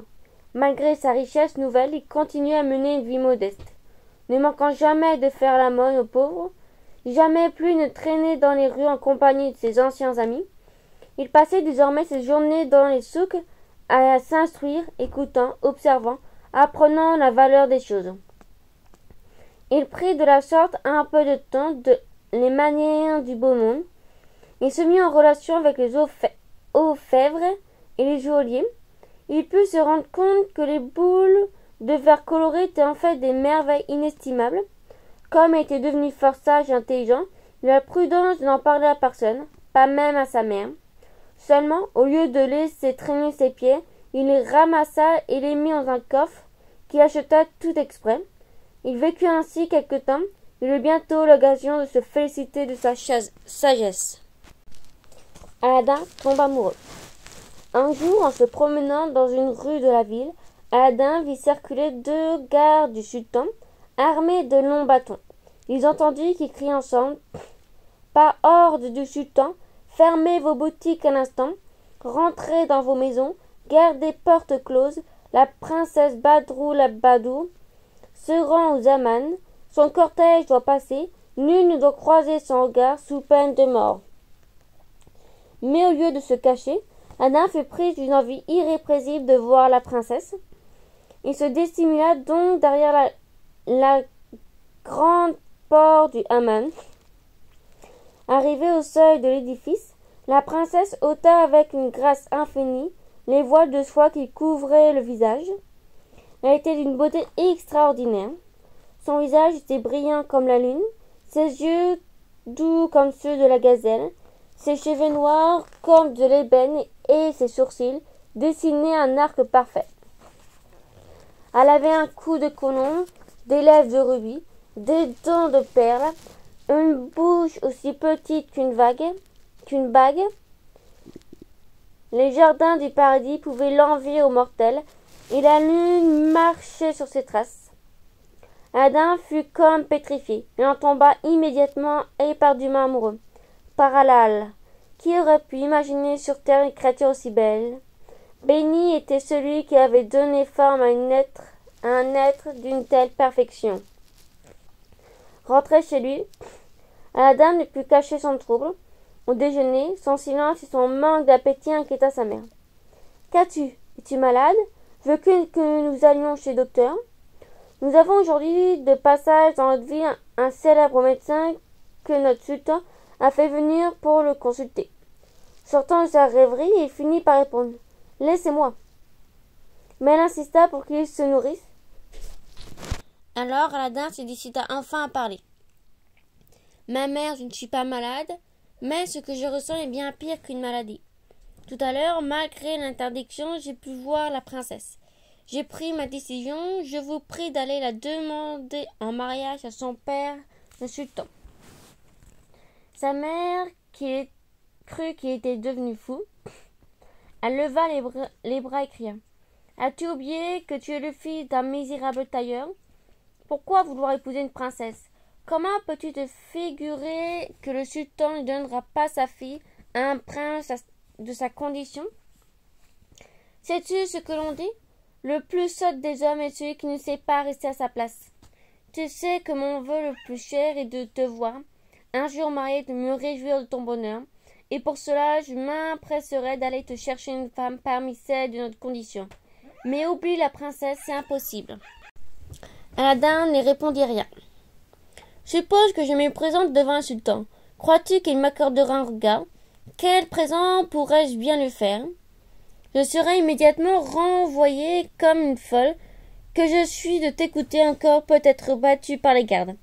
Malgré sa richesse nouvelle, il continuait à mener une vie modeste, ne manquant jamais de faire l'aumône aux pauvres. Jamais plus ne traînait dans les rues en compagnie de ses anciens amis. Il passait désormais ses journées dans les souks à s'instruire, écoutant, observant, apprenant la valeur des choses. Il prit de la sorte un peu de temps les manières du beau monde. Il se mit en relation avec les orfèvres et les joailliers. Il put se rendre compte que les boules de verre coloré étaient en fait des merveilles inestimables. Comme il était devenu fort sage et intelligent, il eut la prudence de n'en parler à personne, pas même à sa mère. Seulement, au lieu de laisser traîner ses pieds, il les ramassa et les mit dans un coffre qu'il acheta tout exprès. Il vécut ainsi quelque temps. Il eut bientôt l'occasion de se féliciter de sa sagesse. Aladdin tombe amoureux. Un jour, en se promenant dans une rue de la ville, Aladdin vit circuler 2 gardes du sultan, armés de longs bâtons. Ils entendirent qu'ils criaient ensemble « Par ordre du sultan, fermez vos boutiques un instant, rentrez dans vos maisons, gardez portes closes, la princesse Badroulbadour se rend aux Zaman, son cortège doit passer, nul ne doit croiser son regard sous peine de mort. » Mais au lieu de se cacher, Aladdin fut pris d'une envie irrépressible de voir la princesse. Il se dissimula donc derrière la grande porte du hammam. Arrivé au seuil de l'édifice, la princesse ôta avec une grâce infinie les voiles de soie qui couvraient le visage. Elle était d'une beauté extraordinaire. Son visage était brillant comme la lune, ses yeux doux comme ceux de la gazelle, ses cheveux noirs comme de l'ébène et ses sourcils dessinaient un arc parfait. Elle avait un cou de colombe, des lèvres de rubis, des dents de perles, une bouche aussi petite qu'une bague. Les jardins du paradis pouvaient l'envier aux mortels, et la lune marchait sur ses traces. Aladdin fut comme pétrifié. Il en tomba immédiatement éperdument amoureux. Parallèle, qui aurait pu imaginer sur terre une créature aussi belle? Béni était celui qui avait donné forme à un être d'une telle perfection. Rentré chez lui, Aladdin ne put cacher son trouble. Au déjeuner, son silence et son manque d'appétit inquiéta sa mère. « Qu'as-tu? Es-tu malade? Veux-tu que nous allions chez le docteur? Nous avons aujourd'hui de passage dans notre ville un célèbre médecin que notre sultan a fait venir pour le consulter. » Sortant de sa rêverie, il finit par répondre « Laissez-moi. » Mais elle insista pour qu'il se nourrisse. Alors Aladdin se décida enfin à parler. « Ma mère, je ne suis pas malade, mais ce que je ressens est bien pire qu'une maladie. Tout à l'heure, malgré l'interdiction, j'ai pu voir la princesse. J'ai pris ma décision, je vous prie d'aller la demander en mariage à son père, le sultan. » Sa mère, qui crut qu'il était devenu fou, elle leva les bras et cria « As-tu oublié que tu es le fils d'un misérable tailleur? Pourquoi vouloir épouser une princesse? Comment peux-tu te figurer que le sultan ne donnera pas sa fille à un prince de sa condition? Sais-tu ce que l'on dit? Le plus sot des hommes est celui qui ne sait pas rester à sa place. Tu sais que mon vœu le plus cher est de te voir, un jour marié, de me réjouir de ton bonheur, et pour cela je m'empresserai d'aller te chercher une femme parmi celles de notre condition. Mais oublie la princesse, c'est impossible. » Aladdin ne répondit rien. « Suppose que je me présente devant un sultan. Crois-tu qu'il m'accordera un regard? Quel présent pourrais-je bien lui faire? Je serai immédiatement renvoyée comme une folle, que je suis de t'écouter encore peut être battue par les gardes.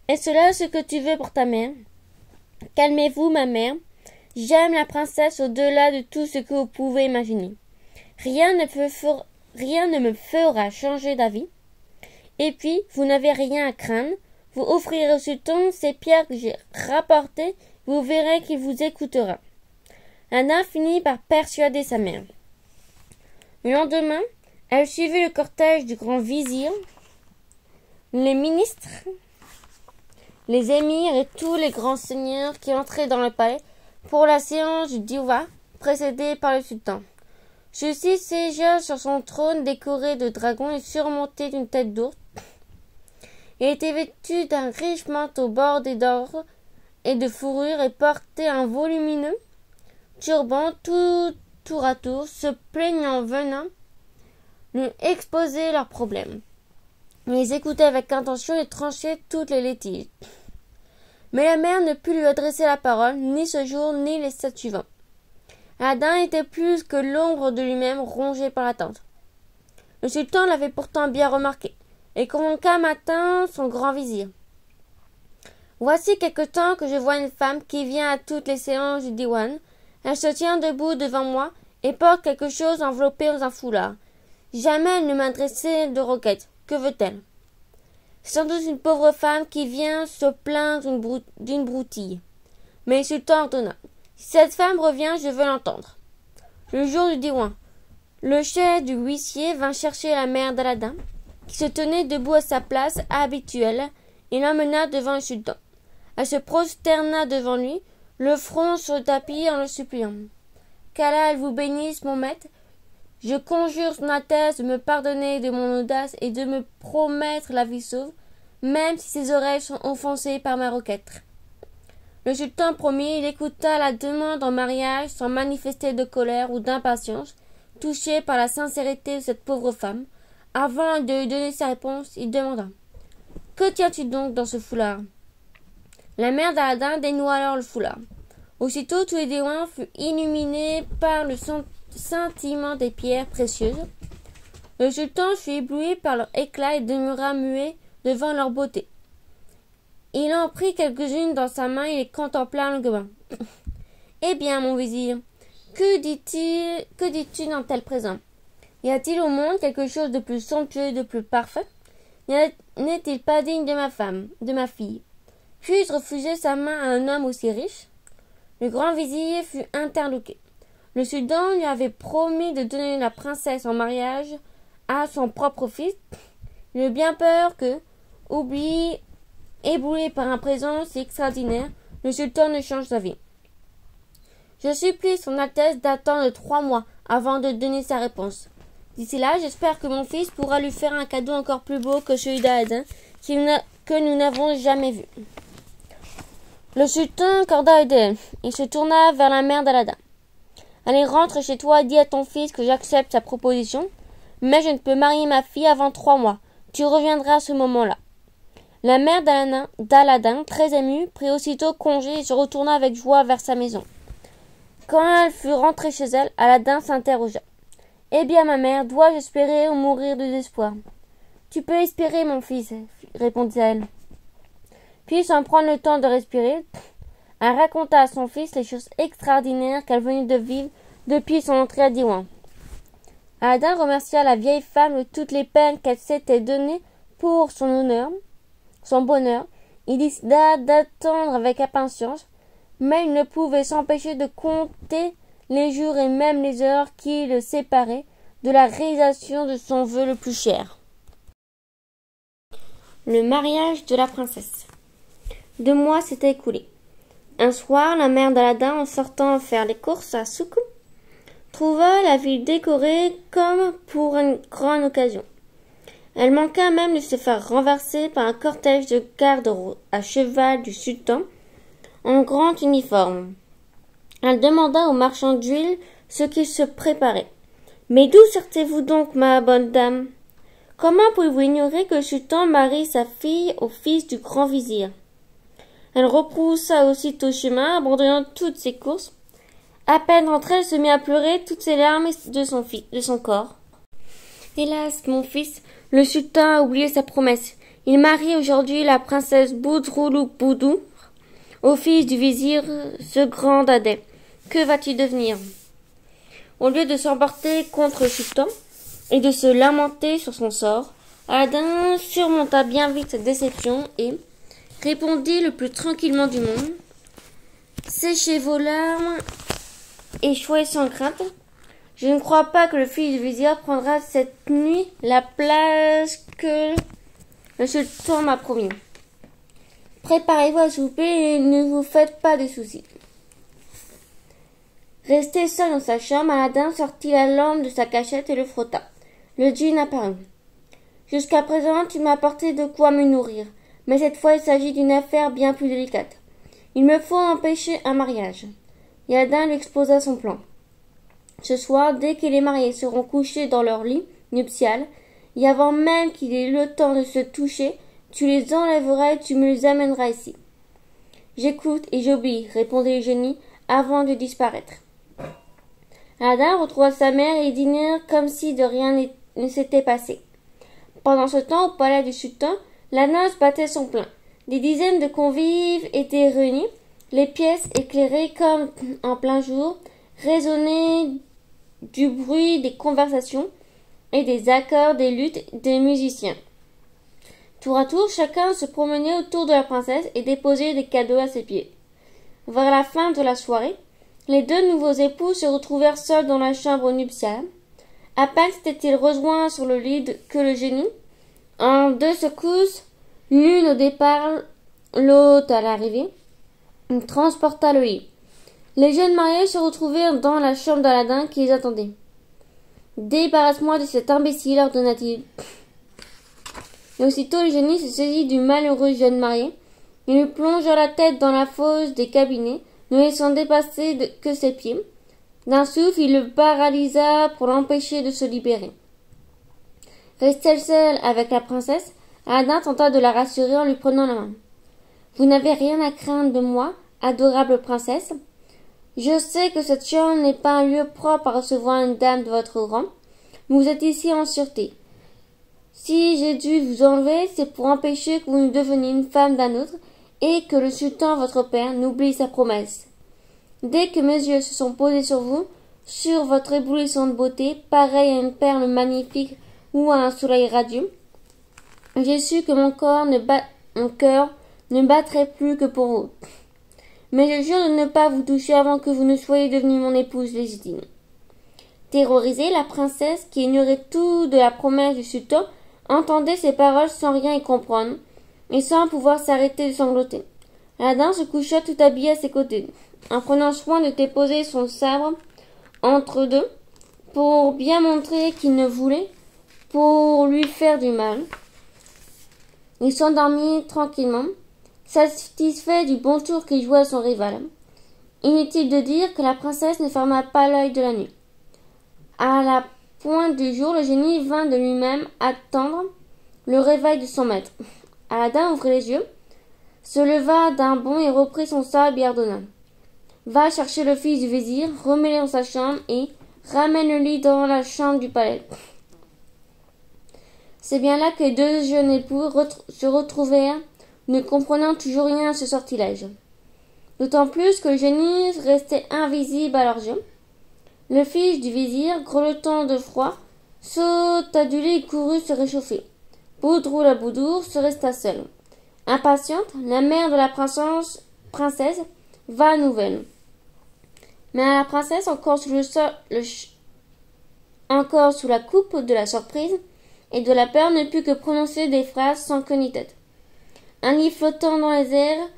Est-ce là ce que tu veux pour ta mère? Calmez-vous, ma mère. J'aime la princesse au-delà de tout ce que vous pouvez imaginer. Rien ne me fera changer d'avis. Et puis, vous n'avez rien à craindre. Vous offrirez au sultan ces pierres que j'ai rapportées. Vous verrez qu'il vous écoutera. » Anna finit par persuader sa mère. Le lendemain, elle suivit le cortège du grand vizir, les ministres, les émirs et tous les grands seigneurs qui entraient dans le palais pour la séance du Diwa, précédée par le sultan. Celui-ci siégea sur son trône décoré de dragons et surmonté d'une tête d'ours. Il était vêtu d'un riche manteau bordé d'or et de fourrure et portaient un volumineux turban tout tour à tour, se plaignant venant lui exposer leurs problèmes. Ils écoutaient avec intention et tranchaient toutes les litiges. Mais la mère ne put lui adresser la parole, ni ce jour, ni les 7 suivants. Aladdin était plus que l'ombre de lui-même, rongé par l'attente. Le sultan l'avait pourtant bien remarqué, et convoqua un matin son grand vizir. « Voici quelque temps que je vois une femme qui vient à toutes les séances du diwan. Elle se tient debout devant moi et porte quelque chose enveloppé dans un foulard. Jamais elle ne m'a adressé de requête. Que veut-elle? C'est sans doute une pauvre femme qui vient se plaindre d'une broutille. » Mais le sultan ordonna. « Si cette femme revient, je veux l'entendre. » Le jour du diwan, le chef du huissier vint chercher la mère d'Aladin, qui se tenait debout à sa place habituelle, et l'emmena devant le sultan. Elle se prosterna devant lui, le front sur le tapis, en le suppliant. « Qu'Allah vous bénisse, mon maître. Je conjure son Altesse de me pardonner de mon audace et de me promettre la vie sauve, même si ses oreilles sont offensées par ma requête. » Le sultan promit, il écouta la demande en mariage sans manifester de colère ou d'impatience, touché par la sincérité de cette pauvre femme. Avant de lui donner sa réponse, il demanda. « Que tiens-tu donc dans ce foulard ?» La mère d'Aladin dénoua alors le foulard. Aussitôt tous les déwans furent illuminés par le scintillement des pierres précieuses. Le sultan fut ébloui par leur éclat et demeura muet devant leur beauté. Il en prit quelques-unes dans sa main et les contempla longuement. « Eh bien, mon vizir, que dis-tu dans tel présent? Y a-t-il au monde quelque chose de plus somptueux et de plus parfait? N'est-il pas digne de ma femme, de ma fille? Puis-je refuser sa main à un homme aussi riche? » Le grand vizir fut interloqué. Le sultan lui avait promis de donner la princesse en mariage à son propre fils. Il eut bien peur que, ébloui par un présent si extraordinaire, le sultan ne change d'avis. « Je supplie son Altesse d'attendre 3 mois avant de donner sa réponse. D'ici là, j'espère que mon fils pourra lui faire un cadeau encore plus beau que celui d'Aladin que nous n'avons jamais vu. » Le sultan accorda l'idée. Il se tourna vers la mère d'Aladin. « Allez, rentre chez toi et dis à ton fils que j'accepte sa proposition, mais je ne peux marier ma fille avant 3 mois. Tu reviendras à ce moment-là. » La mère d'Aladin, très émue, prit aussitôt congé et se retourna avec joie vers sa maison. Quand elle fut rentrée chez elle, Aladin s'interrogea. « Eh bien, ma mère, dois-je espérer ou mourir de désespoir ?»« Tu peux espérer, mon fils, » répondit-elle. Puis, sans prendre le temps de respirer, elle raconta à son fils les choses extraordinaires qu'elle venait de vivre depuis son entrée à Diwan. Aladin remercia la vieille femme de toutes les peines qu'elle s'était données pour son bonheur. Il décida d'attendre avec impatience, mais il ne pouvait s'empêcher de compter les jours et même les heures qui le séparaient de la réalisation de son vœu le plus cher. Le mariage de la princesse. 2 mois s'étaient écoulés. Un soir, la mère d'Aladin, en sortant faire les courses à Souk, trouva la ville décorée comme pour une grande occasion. Elle manqua même de se faire renverser par un cortège de gardes à cheval du sultan en grand uniforme. Elle demanda au marchand d'huile ce qu'il se préparait. « Mais d'où sortez-vous donc, ma bonne dame? Comment pouvez-vous ignorer que le sultan marie sa fille au fils du grand vizir ?» Elle repoussa aussitôt chemin, abandonnant toutes ses courses. À peine rentrée, elle se mit à pleurer toutes ses larmes de son corps. « Hélas, mon fils, le sultan a oublié sa promesse. Il marie aujourd'hui la princesse Boudroulou-Boudou au fils du vizir, ce grand dadais. Que vas-tu devenir ?» Au lieu de s'emporter contre le sultan et de se lamenter sur son sort, Aladin surmonta bien vite cette déception et répondit le plus tranquillement du monde. Séchez vos larmes et soyez sans crainte. Je ne crois pas que le fils du vizir prendra cette nuit la place que le sultan m'a promis. Préparez-vous à souper et ne vous faites pas de soucis. Resté seul dans sa chambre, Aladin sortit la lampe de sa cachette et le frotta. Le djinn apparut. « Jusqu'à présent, tu m'as apporté de quoi me nourrir, mais cette fois il s'agit d'une affaire bien plus délicate. Il me faut empêcher un mariage. Et Aladdin lui exposa son plan. Ce soir, dès que les mariés seront couchés dans leur lit nuptial, et avant même qu'il ait eu le temps de se toucher, tu les enlèveras et tu me les amèneras ici. J'écoute et j'obéis, répondit le génie, avant de disparaître. Aladdin retrouva sa mère et ils dînèrent comme si de rien ne s'était passé. Pendant ce temps, au palais du sultan, la noce battait son plein. Des dizaines de convives étaient réunis, les pièces éclairées comme en plein jour, résonnaient du bruit des conversations et des accords des luttes des musiciens. Tour à tour, chacun se promenait autour de la princesse et déposait des cadeaux à ses pieds. Vers la fin de la soirée, les deux nouveaux époux se retrouvèrent seuls dans la chambre nuptiale. À peine s'étaient-ils rejoints sur le lit que le génie, en deux secousses, l'une au départ, l'autre à l'arrivée, transporta le lit. Les jeunes mariés se retrouvèrent dans la chambre d'Aladin qui les attendait. « Débarrasse-moi de cet imbécile, ordonna-t-il. Et aussitôt le génie se saisit du malheureux jeune marié et lui plongea la tête dans la fosse des cabinets, ne laissant dépasser que ses pieds. D'un souffle, il le paralysa pour l'empêcher de se libérer. Resté seul avec la princesse, Aladdin tenta de la rassurer en lui prenant la main. « Vous n'avez rien à craindre de moi, adorable princesse. Je sais que cette chambre n'est pas un lieu propre à recevoir une dame de votre rang, mais vous êtes ici en sûreté. Si j'ai dû vous enlever, c'est pour empêcher que vous ne deveniez une femme d'un autre et que le sultan, votre père, n'oublie sa promesse. Dès que mes yeux se sont posés sur vous, sur votre éblouissante beauté, pareille à une perle magnifique ou à un soleil radieux, j'ai su que mon cœur ne battrait plus que pour vous. Mais je jure de ne pas vous toucher avant que vous ne soyez devenue mon épouse légitime. » Terrorisée, la princesse, qui ignorait tout de la promesse du sultan, entendait ces paroles sans rien y comprendre, et sans pouvoir s'arrêter de sangloter. Aladdin se coucha tout habillé à ses côtés, en prenant soin de déposer son sabre entre deux, pour bien montrer qu'il ne voulait, pour lui faire du mal. Il s'endormit tranquillement, satisfait du bon tour qu'il jouait à son rival. Inutile de dire que la princesse ne ferma pas l'œil de la nuit. À la pointe du jour, le génie vint de lui-même attendre le réveil de son maître. Aladdin ouvrit les yeux, se leva d'un bond et reprit son sabre et ordonna. « Va chercher le fils du vizir, remets-le dans sa chambre et ramène-le dans la chambre du palais. » C'est bien là que les deux jeunes époux se retrouvèrent, ne comprenant toujours rien à ce sortilège. D'autant plus que le génie restait invisible à leurs yeux. Le fils du vizir, grelottant de froid, sauta du lit et courut se réchauffer. Boudrou la Boudour se resta seule. Impatiente, la mère de la princesse va à nouvelle. Mais la princesse, encore sous la coupe de la surprise et de la peur, ne put que prononcer des phrases sans queue ni tête. Un lit flottant dans les airs,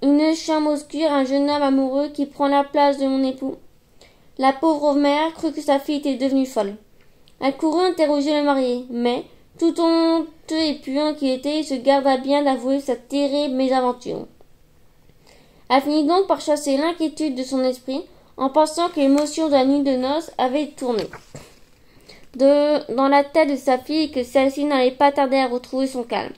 une chambre obscure, un jeune homme amoureux qui prend la place de mon époux. La pauvre mère crut que sa fille était devenue folle. Elle courut interroger le marié, mais, tout honteux et puant qu'il était, il se garda bien d'avouer sa terrible mésaventure. Elle finit donc par chasser l'inquiétude de son esprit, en pensant que l'émotion de la nuit de noces avait tourné dans la tête de sa fille et que celle-ci n'allait pas tarder à retrouver son calme.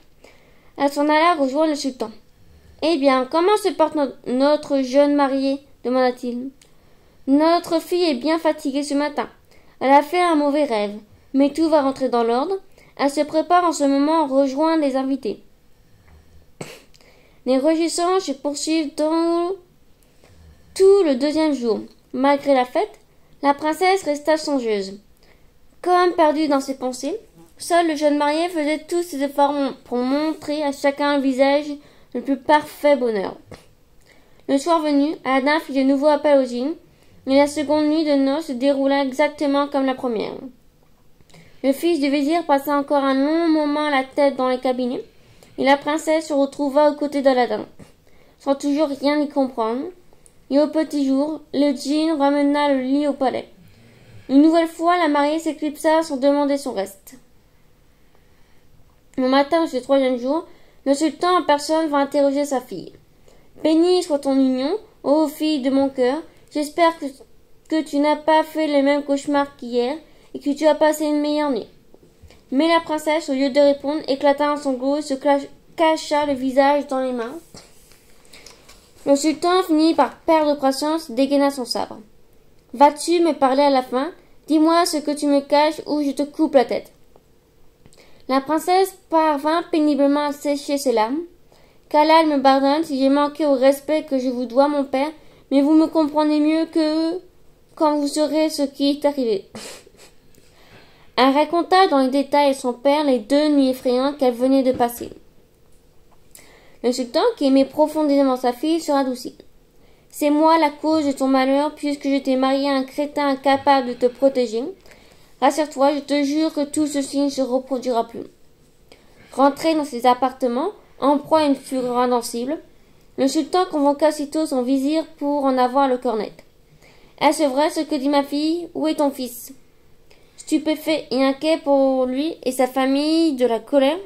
Elle s'en alla rejoindre le sultan. « Eh bien, comment se porte notre jeune mariée ?» demanda-t-il. « Notre fille est bien fatiguée ce matin. Elle a fait un mauvais rêve, mais tout va rentrer dans l'ordre. Elle se prépare en ce moment à rejoindre les invités. » Les réjouissances se poursuivent dans tout le deuxième jour. Malgré la fête, la princesse resta songeuse. Comme perdue dans ses pensées, seul le jeune marié faisait tous ses efforts pour montrer à chacun un visage le plus parfait bonheur. Le soir venu, Aladdin fit de nouveau appel au djinn, et la seconde nuit de noces se déroula exactement comme la première. Le fils du vizir passa encore un long moment la tête dans les cabinets, et la princesse se retrouva aux côtés d'Aladin, sans toujours rien y comprendre, et au petit jour, le djinn ramena le lit au palais. Une nouvelle fois, la mariée s'éclipsa sans demander son reste. Au matin de ce troisième jour, le sultan en personne va interroger sa fille. Béni soit ton union, ô fille de mon cœur. J'espère que tu n'as pas fait les mêmes cauchemars qu'hier et que tu as passé une meilleure nuit. Mais la princesse, au lieu de répondre, éclata en sanglots et se cacha le visage dans les mains. Le sultan finit par perdre patience, dégaina son sabre. « Vas-tu me parler à la fin? Dis-moi ce que tu me caches ou je te coupe la tête. » La princesse parvint péniblement à sécher ses larmes. « Qu'Allah me pardonne si j'ai manqué au respect que je vous dois, mon père, mais vous me comprenez mieux que eux quand vous saurez ce qui est arrivé. » Elle raconta dans les détails à son père les 2 nuits effrayantes qu'elle venait de passer. Le sultan, qui aimait profondément sa fille, se radoucit. « C'est moi la cause de ton malheur, puisque je t'ai marié à un crétin incapable de te protéger. Rassure-toi, je te jure que tout ceci ne se reproduira plus. » Rentré dans ses appartements, en proie à une fureur invincible, le sultan convoqua aussitôt son vizir pour en avoir le cœur net. « Est-ce vrai ce que dit ma fille? Où est ton fils? » Stupéfait et inquiet pour lui et sa famille de la colère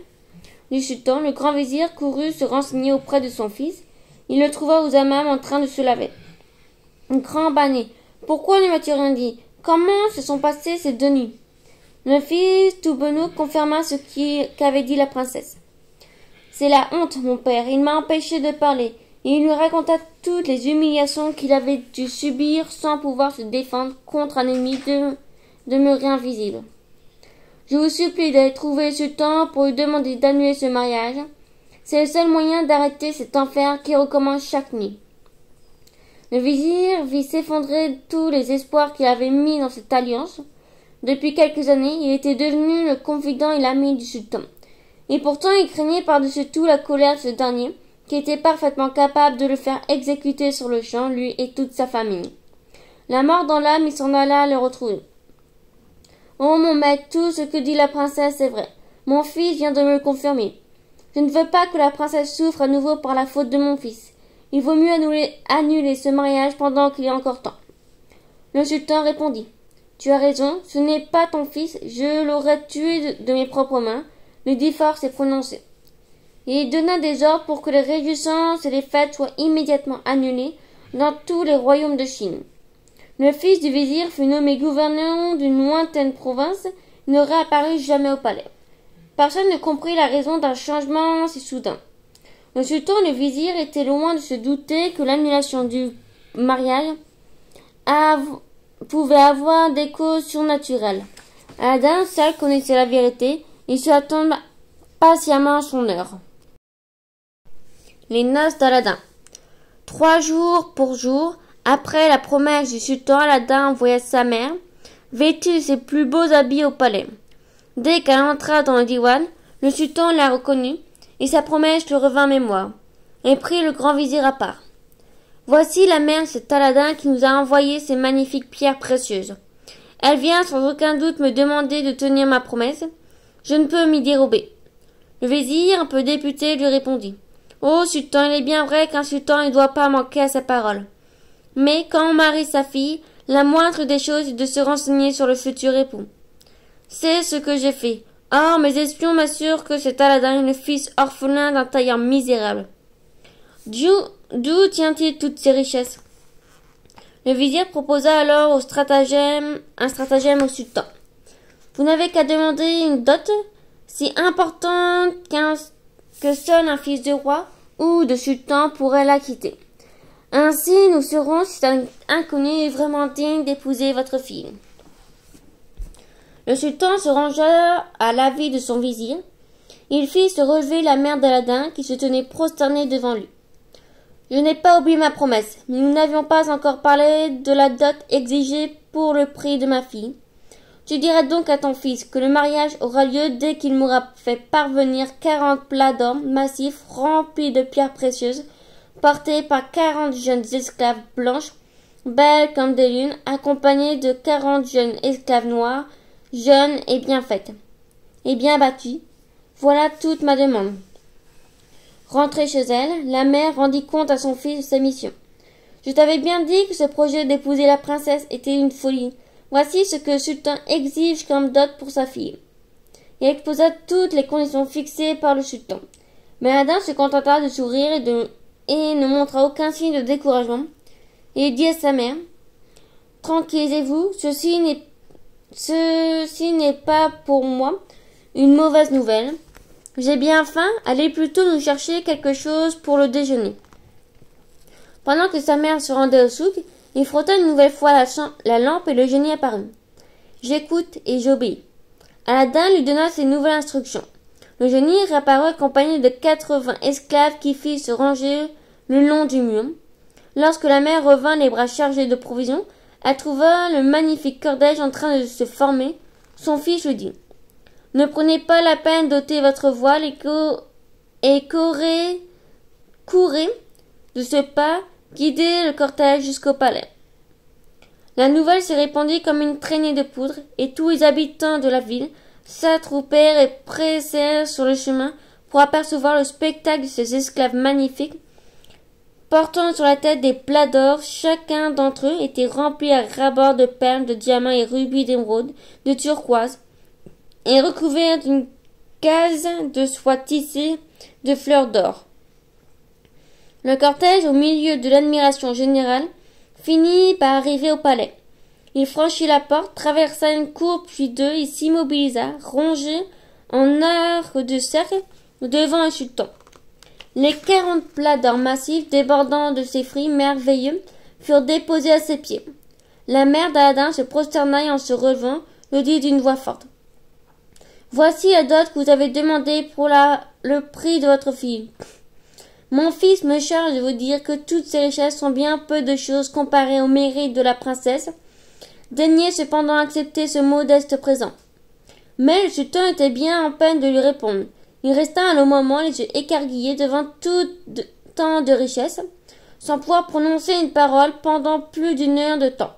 du sultan, le grand vizir courut se renseigner auprès de son fils. Il le trouva aux hammams en train de se laver. Grand banné, pourquoi ne m'as-tu rien dit? Comment se sont passées ces 2 nuits? Le fils Toubenouk confirma ce qu'avait dit la princesse. C'est la honte, mon père, il m'a empêché de parler, et il lui raconta toutes les humiliations qu'il avait dû subir sans pouvoir se défendre contre un ennemi demeuré invisible. Je vous supplie d'aller trouver le sultan pour lui demander d'annuler ce mariage. C'est le seul moyen d'arrêter cet enfer qui recommence chaque nuit. Le vizir vit s'effondrer tous les espoirs qu'il avait mis dans cette alliance. Depuis quelques années, il était devenu le confident et l'ami du sultan. Et pourtant, il craignait par-dessus tout la colère de ce dernier, qui était parfaitement capable de le faire exécuter sur le champ, lui et toute sa famille. La mort dans l'âme, il s'en alla le retrouver. « Oh mon maître, tout ce que dit la princesse est vrai. Mon fils vient de me le confirmer. Je ne veux pas que la princesse souffre à nouveau par la faute de mon fils. Il vaut mieux annuler ce mariage pendant qu'il est encore temps. » Le sultan répondit. « Tu as raison, ce n'est pas ton fils, je l'aurais tué de mes propres mains. » Le dit fort s'est prononcé. Il donna des ordres pour que les réjouissances et les fêtes soient immédiatement annulées dans tous les royaumes de Chine. Le fils du vizir fut nommé gouverneur d'une lointaine province et ne réapparut jamais au palais. Personne ne comprit la raison d'un changement si soudain. Le sultan et le vizir étaient loin de se douter que l'annulation du mariage pouvait avoir des causes surnaturelles. Aladdin seul connaissait la vérité, il se attendait patiemment à son heure. Les noces d'Aladin. 3 jours pour jour, après la promesse du sultan, Aladin envoya sa mère, vêtue de ses plus beaux habits au palais. Dès qu'elle entra dans le diwan, le sultan la reconnut, et sa promesse lui revint en mémoire, et prit le grand vizir à part. « Voici la mère de cet Aladin qui nous a envoyé ces magnifiques pierres précieuses. Elle vient sans aucun doute me demander de tenir ma promesse. Je ne peux m'y dérober. » Le vizir, un peu député, lui répondit. « Oh, sultan, il est bien vrai qu'un sultan ne doit pas manquer à sa parole. Mais quand on marie sa fille, la moindre des choses est de se renseigner sur le futur époux. C'est ce que j'ai fait. Or, mes espions m'assurent que cet Aladin est le fils orphelin d'un tailleur misérable. D'où tient-il toutes ces richesses? » Le vizir proposa alors un stratagème au sultan. « Vous n'avez qu'à demander une dot si importante que seul un fils de roi ou de sultan pourrait l'acquitter. Ainsi, nous saurons si cet inconnu est vraiment digne d'épouser votre fille. » Le sultan se rangea à l'avis de son vizir. Il fit se relever la mère d'Aladin qui se tenait prosternée devant lui. « Je n'ai pas oublié ma promesse, mais nous n'avions pas encore parlé de la dot exigée pour le prix de ma fille. Tu diras donc à ton fils que le mariage aura lieu dès qu'il m'aura fait parvenir 40 plats d'or massifs remplis de pierres précieuses, portés par 40 jeunes esclaves blanches, belles comme des lunes, accompagnées de 40 jeunes esclaves noirs, jeunes et bien faites, et bien battues. Voilà toute ma demande. » Rentrée chez elle, la mère rendit compte à son fils de sa mission. « Je t'avais bien dit que ce projet d'épouser la princesse était une folie. Voici ce que le sultan exige comme dot pour sa fille. » Il exposa toutes les conditions fixées par le sultan. Mais Aladin se contenta de sourire et de et ne montra aucun signe de découragement. Il dit à sa mère, « Tranquillisez-vous, ceci n'est pas pour moi une mauvaise nouvelle. J'ai bien faim, allez plutôt nous chercher quelque chose pour le déjeuner. » Pendant que sa mère se rendait au souk, il frotta une nouvelle fois la lampe et le génie apparut. « J'écoute et j'obéis. » Aladdin lui donna ses nouvelles instructions. Le génie réapparut accompagné de 80 esclaves qui firent se ranger le long du mur. Lorsque la mère revint les bras chargés de provisions, elle trouva le magnifique cortège en train de se former. Son fils lui dit « Ne prenez pas la peine d'ôter votre voile et courez de ce pas, guidez le cortège jusqu'au palais. » La nouvelle s'est répandue comme une traînée de poudre, et tous les habitants de la ville s'attroupèrent et pressèrent sur le chemin pour apercevoir le spectacle de ces esclaves magnifiques, portant sur la tête des plats d'or. Chacun d'entre eux était rempli à ras-bord de perles, de diamants et rubis, d'émeraudes, de turquoise, et recouvert d'une gaze de soie tissée de fleurs d'or. Le cortège, au milieu de l'admiration générale, finit par arriver au palais. Il franchit la porte, traversa une cour puis deux et s'immobilisa, rongé en arc de cercle, devant un sultan. Les 40 plats d'or massif débordant de ses fruits merveilleux furent déposés à ses pieds. La mère d'Aladin se prosterna et en se relevant, le dit d'une voix forte. « Voici la dot que vous avez demandée pour le prix de votre fille. Mon fils me charge de vous dire que toutes ces richesses sont bien peu de choses comparées au mérite de la princesse. Daignez cependant accepter ce modeste présent. » Mais le sultan était bien en peine de lui répondre. Il resta un long moment les yeux écarquillés devant tant de richesses, sans pouvoir prononcer une parole pendant plus d'une heure de temps.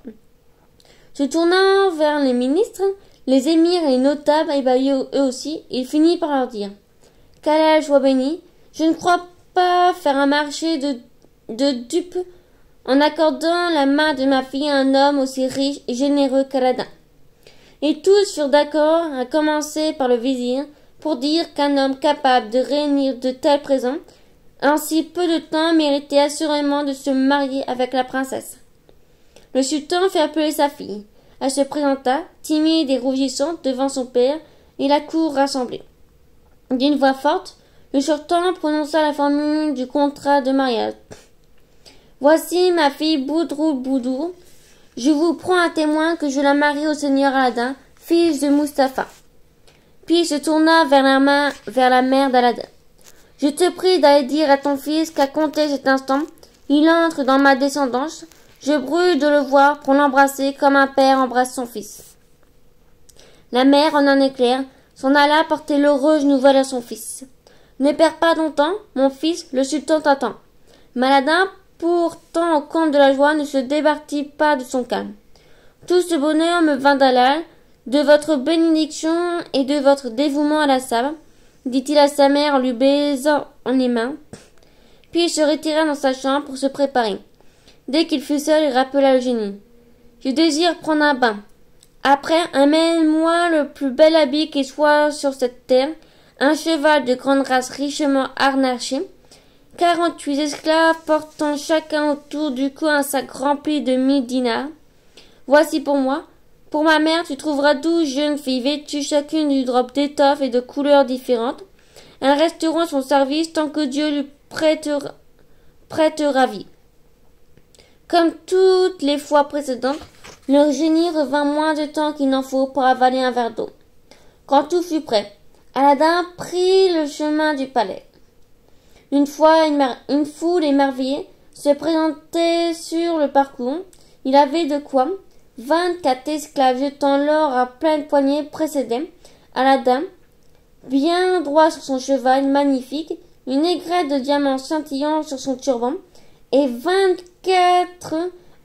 Se tournant vers les ministres, les émirs et les notables ébahis eux aussi, il finit par leur dire « Qu'Allah soit béni, je ne crois pas faire un marché de dupes en accordant la main de ma fille à un homme aussi riche et généreux qu'Aladin. » Et tous furent d'accord, à commencer par le vizir, pour dire qu'un homme capable de réunir de tels présents, en si peu de temps, méritait assurément de se marier avec la princesse. Le sultan fit appeler sa fille. Elle se présenta, timide et rougissante, devant son père et la cour rassemblée. D'une voix forte, le sultan prononça la formule du contrat de mariage. « Voici ma fille Boudroul-Boudour. Je vous prends à témoin que je la marie au seigneur Aladin, fils de Mustapha. » Puis il se tourna vers la mère d'Aladin. « Je te prie d'aller dire à ton fils qu'à compter cet instant, il entre dans ma descendance. Je brûle de le voir pour l'embrasser comme un père embrasse son fils. » La mère, en un éclair, s'en alla porter l'heureuse nouvelle à son fils. « Ne perds pas ton temps, mon fils, le sultan t'attend. » Mais Aladin, pourtant au comble de la joie, ne se départit pas de son calme. « Tout ce bonheur me vint d'Allah, de votre bénédiction et de votre dévouement à la salle, » dit-il à sa mère en lui baisant les mains. Puis il se retira dans sa chambre pour se préparer. Dès qu'il fut seul, il rappela le génie. « Je désire prendre un bain. Après, amène-moi le plus bel habit qui soit sur cette terre, un cheval de grande race richement harnaché, 48 esclaves portant chacun autour du cou un sac rempli de 1000 dinars. Voici pour moi. Pour ma mère, tu trouveras 12 jeunes filles vêtues chacune d'une robe d'étoffe et de couleurs différentes. Elles resteront à son service tant que Dieu lui prêtera vie. » Comme toutes les fois précédentes, le génie revint moins de temps qu'il n'en faut pour avaler un verre d'eau. Quand tout fut prêt, Aladin prit le chemin du palais. Une fois une foule émerveillée se présentait sur le parcours. Il avait de quoi. 24 esclaves jetant l'or à pleine poignée précédaient Aladin, bien droit sur son cheval magnifique, une aigrette de diamants scintillants sur son turban, et 24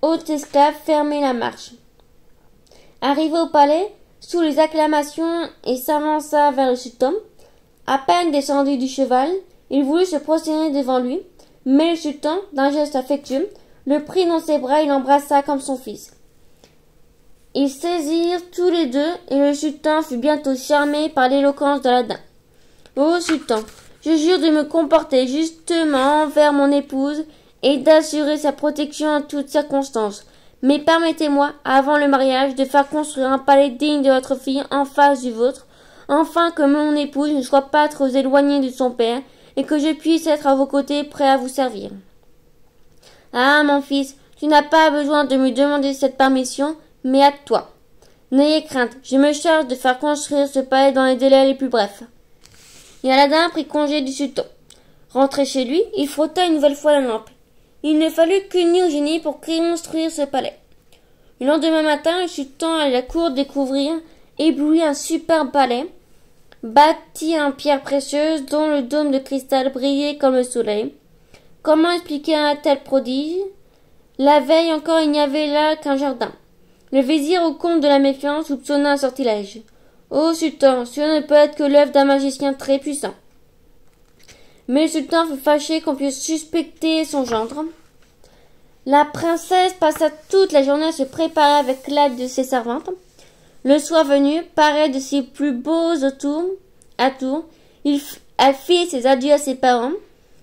autres esclaves fermaient la marche. Arrivé au palais, sous les acclamations, et s'avança vers le sultan. À peine descendu du cheval, il voulut se prosterner devant lui, mais le sultan, d'un geste affectueux, le prit dans ses bras et l'embrassa comme son fils. Ils saisirent tous les deux, et le sultan fut bientôt charmé par l'éloquence d'Aladin. « Ô sultan, Je jure de me comporter justement envers mon épouse et d'assurer sa protection en toutes circonstances. Mais permettez-moi, avant le mariage, de faire construire un palais digne de votre fille en face du vôtre, afin que mon épouse ne soit pas trop éloignée de son père et que je puisse être à vos côtés prêt à vous servir. Ah, mon fils, tu n'as pas besoin de me demander cette permission, mais à toi. N'ayez crainte, je me charge de faire construire ce palais dans les délais les plus brefs. Et Aladin prit congé du sultan. Rentré chez lui, il frotta une nouvelle fois la lampe. Il ne fallut qu'une nuit au génie pour construire ce palais. Le lendemain matin, le sultan à la cour découvrir, ébloui un superbe palais, bâti en pierres précieuses dont le dôme de cristal brillait comme le soleil. Comment expliquer un tel prodige? La veille encore, il n'y avait là qu'un jardin. Le vizir, au comble de la méfiance, soupçonna un sortilège. Ô sultan, cela ne peut être que l'œuvre d'un magicien très puissant. Mais le sultan fut fâché qu'on puisse suspecter son gendre. La princesse passa toute la journée à se préparer avec l'aide de ses servantes. Le soir venu, parée de ses plus beaux atours, elle fit ses adieux à ses parents,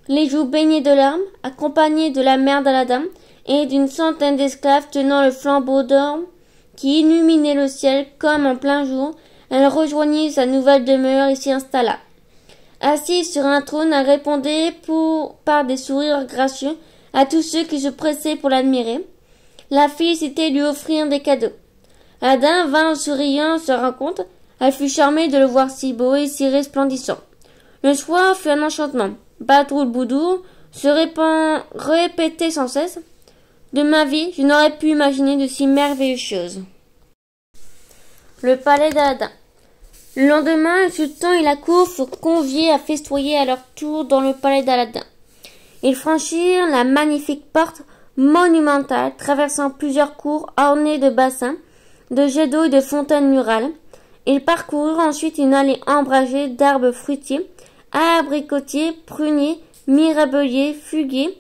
les joues baignées de larmes, accompagnée de la mère d'Aladin et d'une centaine d'esclaves tenant le flambeau d'or qui illuminait le ciel comme en plein jour. Elle rejoignit sa nouvelle demeure et s'y installa. Assise sur un trône, elle répondait par des sourires gracieux à tous ceux qui se pressaient pour l'admirer. La félicité lui offrir des cadeaux. Aladin vint en souriant se rendre compte. Elle fut charmée de le voir si beau et si resplendissant. Le soir fut un enchantement. Badroul Boudour se répétait sans cesse. De ma vie, je n'aurais pu imaginer de si merveilleuses choses. Le palais d'Aladin. Le lendemain, le sultan et la cour furent conviés à festoyer à leur tour dans le palais d'Aladin. Ils franchirent la magnifique porte monumentale, traversant plusieurs cours ornées de bassins, de jets d'eau et de fontaines murales. Ils parcoururent ensuite une allée ombragée d'arbres fruitiers, abricotiers, pruniers, mirabeliers, figuiers.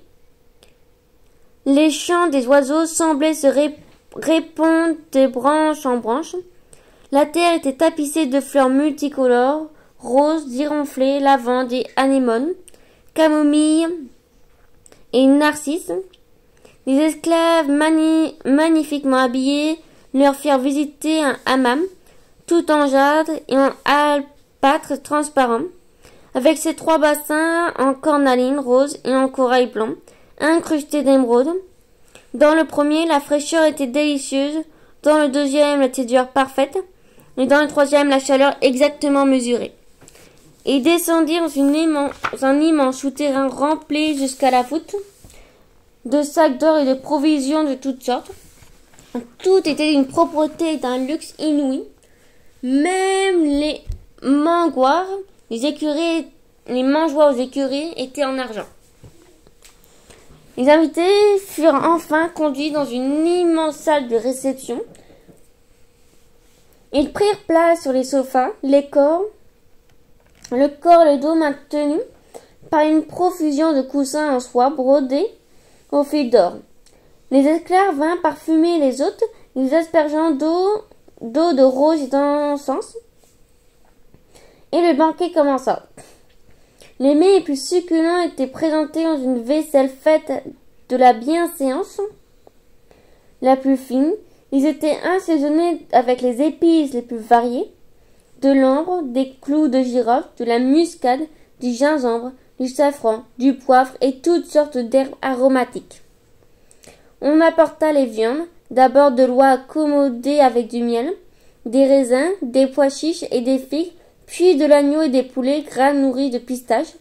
Les chants des oiseaux semblaient se répondre de branche en branche. La terre était tapissée de fleurs multicolores, roses, giroflées, lavandes et anémones, camomilles et narcisses. Les esclaves magnifiquement habillés leur firent visiter un hammam, tout en jade et en albâtre transparent, avec ses 3 bassins en cornaline rose et en corail blanc, incrustés d'émeraude. Dans le premier, la fraîcheur était délicieuse, dans le deuxième, la tiédeur parfaite, et dans le troisième, la chaleur exactement mesurée. Ils descendirent dans un immense souterrain rempli jusqu'à la voûte de sacs d'or et de provisions de toutes sortes. Tout était d'une propreté et d'un luxe inouï. Même les mangeoires aux écuries étaient en argent. Les invités furent enfin conduits dans une immense salle de réception. Ils prirent place sur les sofas, le corps et le dos maintenus par une profusion de coussins en soie brodés au fil d'or. Les esclaves vinrent parfumer les hôtes, les aspergeant d'eau de rose et d'encens. Et le banquet commença. Les mets les plus succulents étaient présentés dans une vaisselle faite de la bienséance la plus fine. Ils étaient assaisonnés avec les épices les plus variées, de l'ambre, des clous de girofle, de la muscade, du gingembre, du safran, du poivre et toutes sortes d'herbes aromatiques. On apporta les viandes, d'abord de l'oie accommodée avec du miel, des raisins, des pois chiches et des figues, puis de l'agneau et des poulets gras nourris de pistaches,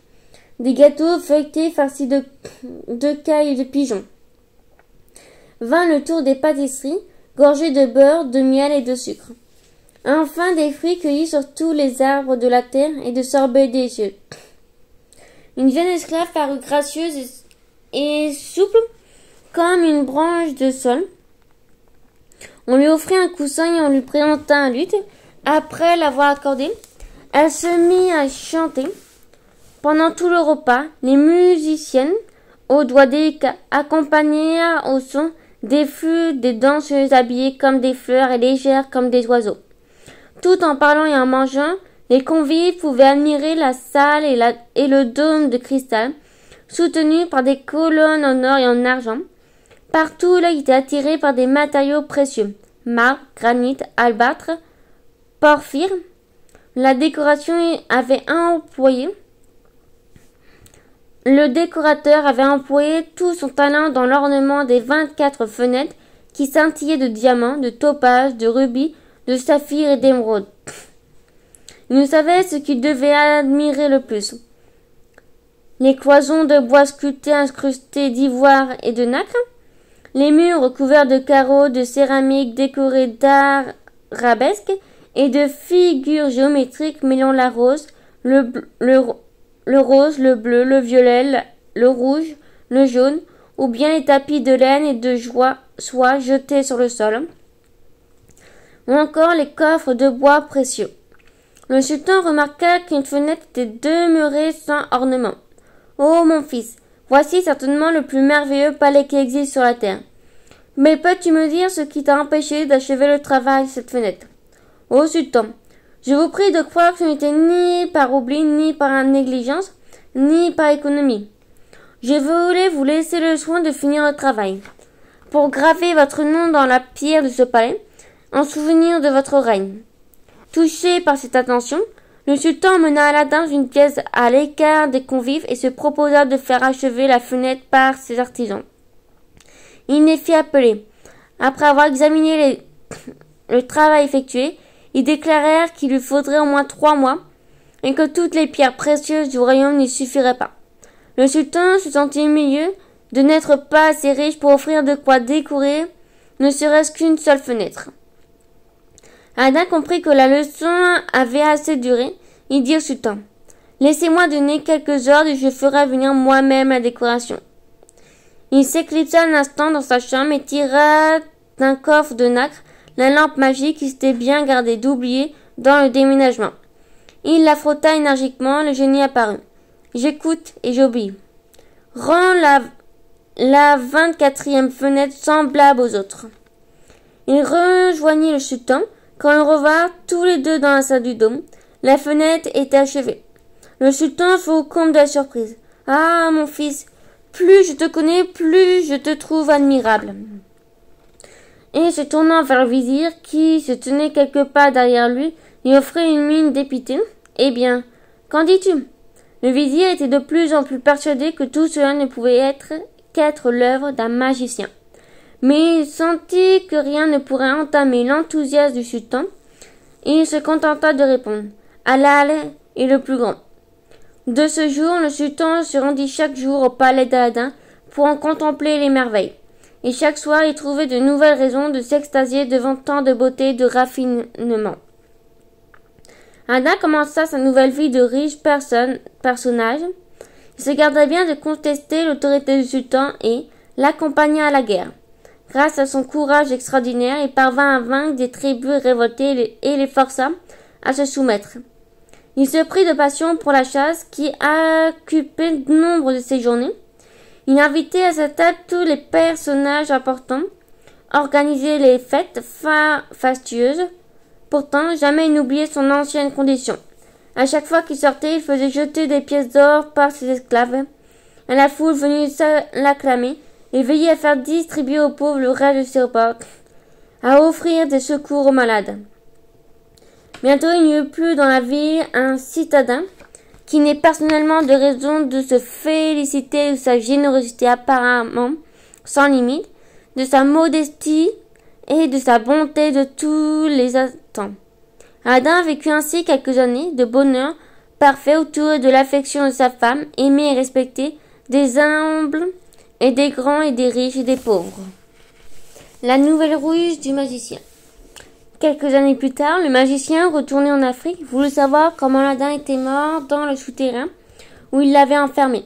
des gâteaux feuilletés farcis de cailles et de pigeons. Vint le tour des pâtisseries, gorgées de beurre, de miel et de sucre. Enfin des fruits cueillis sur tous les arbres de la terre et de sorbets délicieux. Une jeune esclave parut gracieuse et souple comme une branche de saule. On lui offrit un coussin et on lui présenta un luth. Après l'avoir accordé, elle se mit à chanter. Pendant tout le repas, les musiciennes, aux doigts délicats, accompagnèrent au son des flûtes des danseuses habillées comme des fleurs et légères comme des oiseaux. Tout en parlant et en mangeant, Les convives pouvaient admirer la salle et le dôme de cristal, soutenus par des colonnes en or et en argent. Partout, l'œil était attiré par des matériaux précieux, marbre, granit, albâtre, porphyre. La décoration avait employé. Le décorateur avait employé tout son talent dans l'ornement des 24 fenêtres qui scintillaient de diamants, de topazes, de rubis, de saphirs et d'émeraudes. Il ne savait ce qu'il devait admirer le plus. Les cloisons de bois sculptés incrustés d'ivoire et de nacre, les murs recouverts de carreaux de céramique décorés d'arabesques et de figures géométriques mêlant la rose, le rose, le bleu, le violet, le rouge, le jaune, ou bien les tapis de laine et de soie jetés sur le sol, ou encore les coffres de bois précieux. Le sultan remarqua qu'une fenêtre était demeurée sans ornement. « Oh, mon fils, voici certainement le plus merveilleux palais qui existe sur la terre. Mais peux-tu me dire ce qui t'a empêché d'achever le travail de cette fenêtre ?»« Oh, sultan, je vous prie de croire que ce n'était ni par oubli, ni par négligence, ni par économie. Je voulais vous laisser le soin de finir le travail, pour graver votre nom dans la pierre de ce palais, en souvenir de votre règne. » Touché par cette attention, le sultan emmena Aladin dans une pièce à l'écart des convives et se proposa de faire achever la fenêtre par ses artisans. Il les fit appeler. Après avoir examiné le travail effectué, ils déclarèrent qu'il lui faudrait au moins 3 mois et que toutes les pierres précieuses du royaume n'y suffiraient pas. Le sultan se sentit humilié de n'être pas assez riche pour offrir de quoi décorer ne serait-ce qu'une seule fenêtre. Aladin comprit que la leçon avait assez duré. Il dit au sultan, « Laissez-moi donner quelques ordres et je ferai venir moi-même la décoration. » Il s'éclipsa un instant dans sa chambre et tira d'un coffre de nacre la lampe magique qui s'était bien gardé d'oublier dans le déménagement. Il la frotta énergiquement, le génie apparut. « J'écoute et j'obéis. Rends la 24e fenêtre semblable aux autres. » Il rejoignit le sultan. Quand ils revinrent tous les deux dans la salle du dôme, la fenêtre était achevée. Le sultan fut au comble de la surprise. « Ah, mon fils, plus je te connais, plus je te trouve admirable. » Et se tournant vers le vizir, qui se tenait quelque pas derrière lui, lui offrait une mine dépitée. « Eh bien, qu'en dis-tu » Le vizir était de plus en plus persuadé que tout cela ne pouvait qu'être l'œuvre d'un magicien. Mais il sentit que rien ne pourrait entamer l'enthousiasme du sultan, et il se contenta de répondre « Allah est le plus grand ». De ce jour, le sultan se rendit chaque jour au palais d'Aladin pour en contempler les merveilles, et chaque soir il trouvait de nouvelles raisons de s'extasier devant tant de beauté et de raffinement. Aladin commença sa nouvelle vie de riche personnage. Il se garda bien de contester l'autorité du sultan et l'accompagna à la guerre. Grâce à son courage extraordinaire, il parvint à vaincre des tribus révoltées et les força à se soumettre. Il se prit de passion pour la chasse qui occupait nombre de ses journées. Il invitait à sa table tous les personnages importants, organisait les fêtes fastueuses. Pourtant, jamais il n'oubliait son ancienne condition. À chaque fois qu'il sortait, il faisait jeter des pièces d'or par ses esclaves à la foule venue l'acclamer, et veillait à faire distribuer aux pauvres le reste de ses repas, à offrir des secours aux malades. Bientôt, il n'y eut plus dans la ville un citadin qui n'ait personnellement de raison de se féliciter de sa générosité apparemment sans limite, de sa modestie et de sa bonté de tous les temps. Aladin vécut ainsi quelques années de bonheur parfait autour de l'affection de sa femme, aimée et respectée, des humbles et des grands et des riches et des pauvres. La nouvelle ruse du magicien. Quelques années plus tard, le magicien, retourné en Afrique, voulut savoir comment Aladin était mort dans le souterrain où il l'avait enfermé.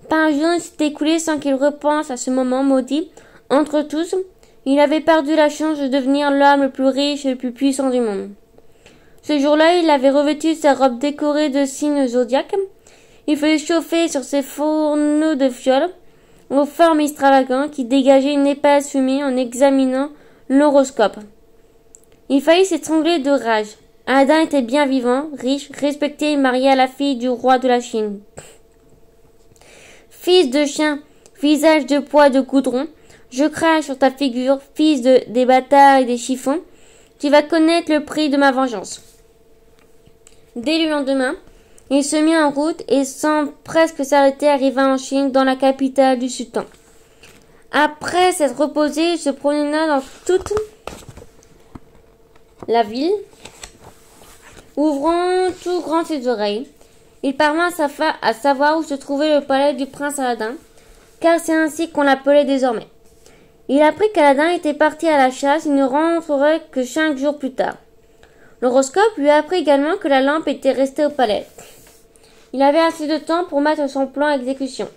Pas un jour ne s'était écoulé sans qu'il repense à ce moment maudit. Entre tous, il avait perdu la chance de devenir l'homme le plus riche et le plus puissant du monde. Ce jour-là, il avait revêtu sa robe décorée de signes zodiaques. Il faisait chauffer sur ses fourneaux de fioles aux formes extravagantes qui dégageaient une épaisse fumée en examinant l'horoscope. Il faillit s'étrangler de rage. Aladdin était bien vivant, riche, respecté et marié à la fille du roi de la Chine. Fils de chien, visage de poids de goudron, je crache sur ta figure, fils des bâtards et des chiffons. Tu vas connaître le prix de ma vengeance. Dès le lendemain, il se mit en route et sans presque s'arrêter arriva en Chine, dans la capitale du sultan. Après s'être reposé, il se promena dans toute la ville, ouvrant tout grand ses oreilles. Il parvint à savoir où se trouvait le palais du prince Aladdin, car c'est ainsi qu'on l'appelait désormais. Il apprit qu'Aladin était parti à la chasse et ne rentrerait que 5 jours plus tard. L'horoscope lui apprit également que la lampe était restée au palais. Il avait assez de temps pour mettre son plan à exécution.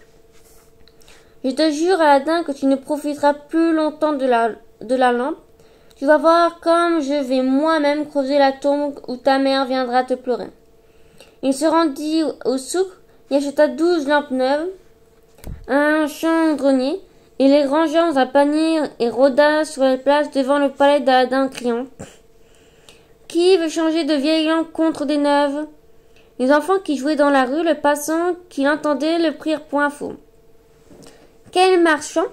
Je te jure, Aladin, que tu ne profiteras plus longtemps de la lampe. Tu vas voir comme je vais moi-même creuser la tombe où ta mère viendra te pleurer. Il se rendit au souk et acheta 12 lampes neuves, un chandronnier, et les rangea dans un panier et rôda sur les places devant le palais d'Aladin, criant « Qui veut changer de vieilles lampes contre des neuves ?» Les enfants qui jouaient dans la rue, le passant qui l'entendait, le prirent pour un fou. Quel marchand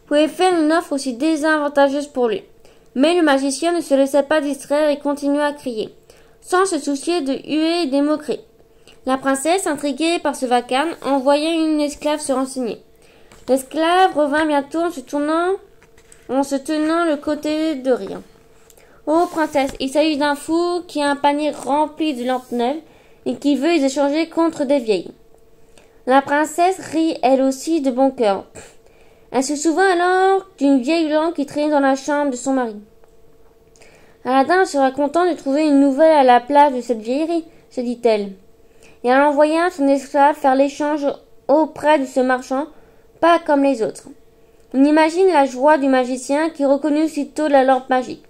pouvait faire une offre aussi désavantageuse pour lui? Mais le magicien ne se laissait pas distraire et continua à crier, sans se soucier de huer et des moqueries. La princesse, intriguée par ce vacarme, envoya une esclave se renseigner. L'esclave revint bientôt en se tenant le côté de rire. « Oh, princesse, il s'agit d'un fou qui a un panier rempli de lampes neuves et qui veut les échanger contre des vieilles. » La princesse rit elle aussi de bon cœur. Elle se souvint alors d'une vieille lampe qui traînait dans la chambre de son mari. « Aladin sera content de trouver une nouvelle à la place de cette vieillerie, se dit-elle. Et elle envoya son esclave faire l'échange auprès de ce marchand, pas comme les autres. On imagine la joie du magicien qui reconnut aussitôt la lampe magique.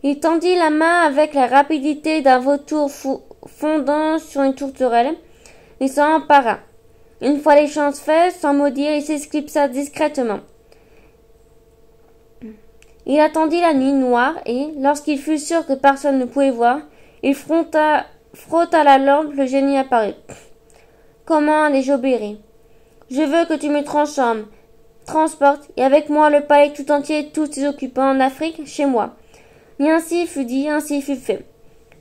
Il tendit la main avec la rapidité d'un vautour fondant sur une tourterelle et s'en empara. Une fois l'échange fait, sans mot dire, il s'esclipsa discrètement. Il attendit la nuit noire et, lorsqu'il fut sûr que personne ne pouvait voir, il frotta la lampe, le génie apparut. « Comment allais-je obéir ? Je veux que tu me transportes, et avec moi le palais tout entier et tous ses occupants en Afrique, chez moi. » Et ainsi fut dit, ainsi fut fait.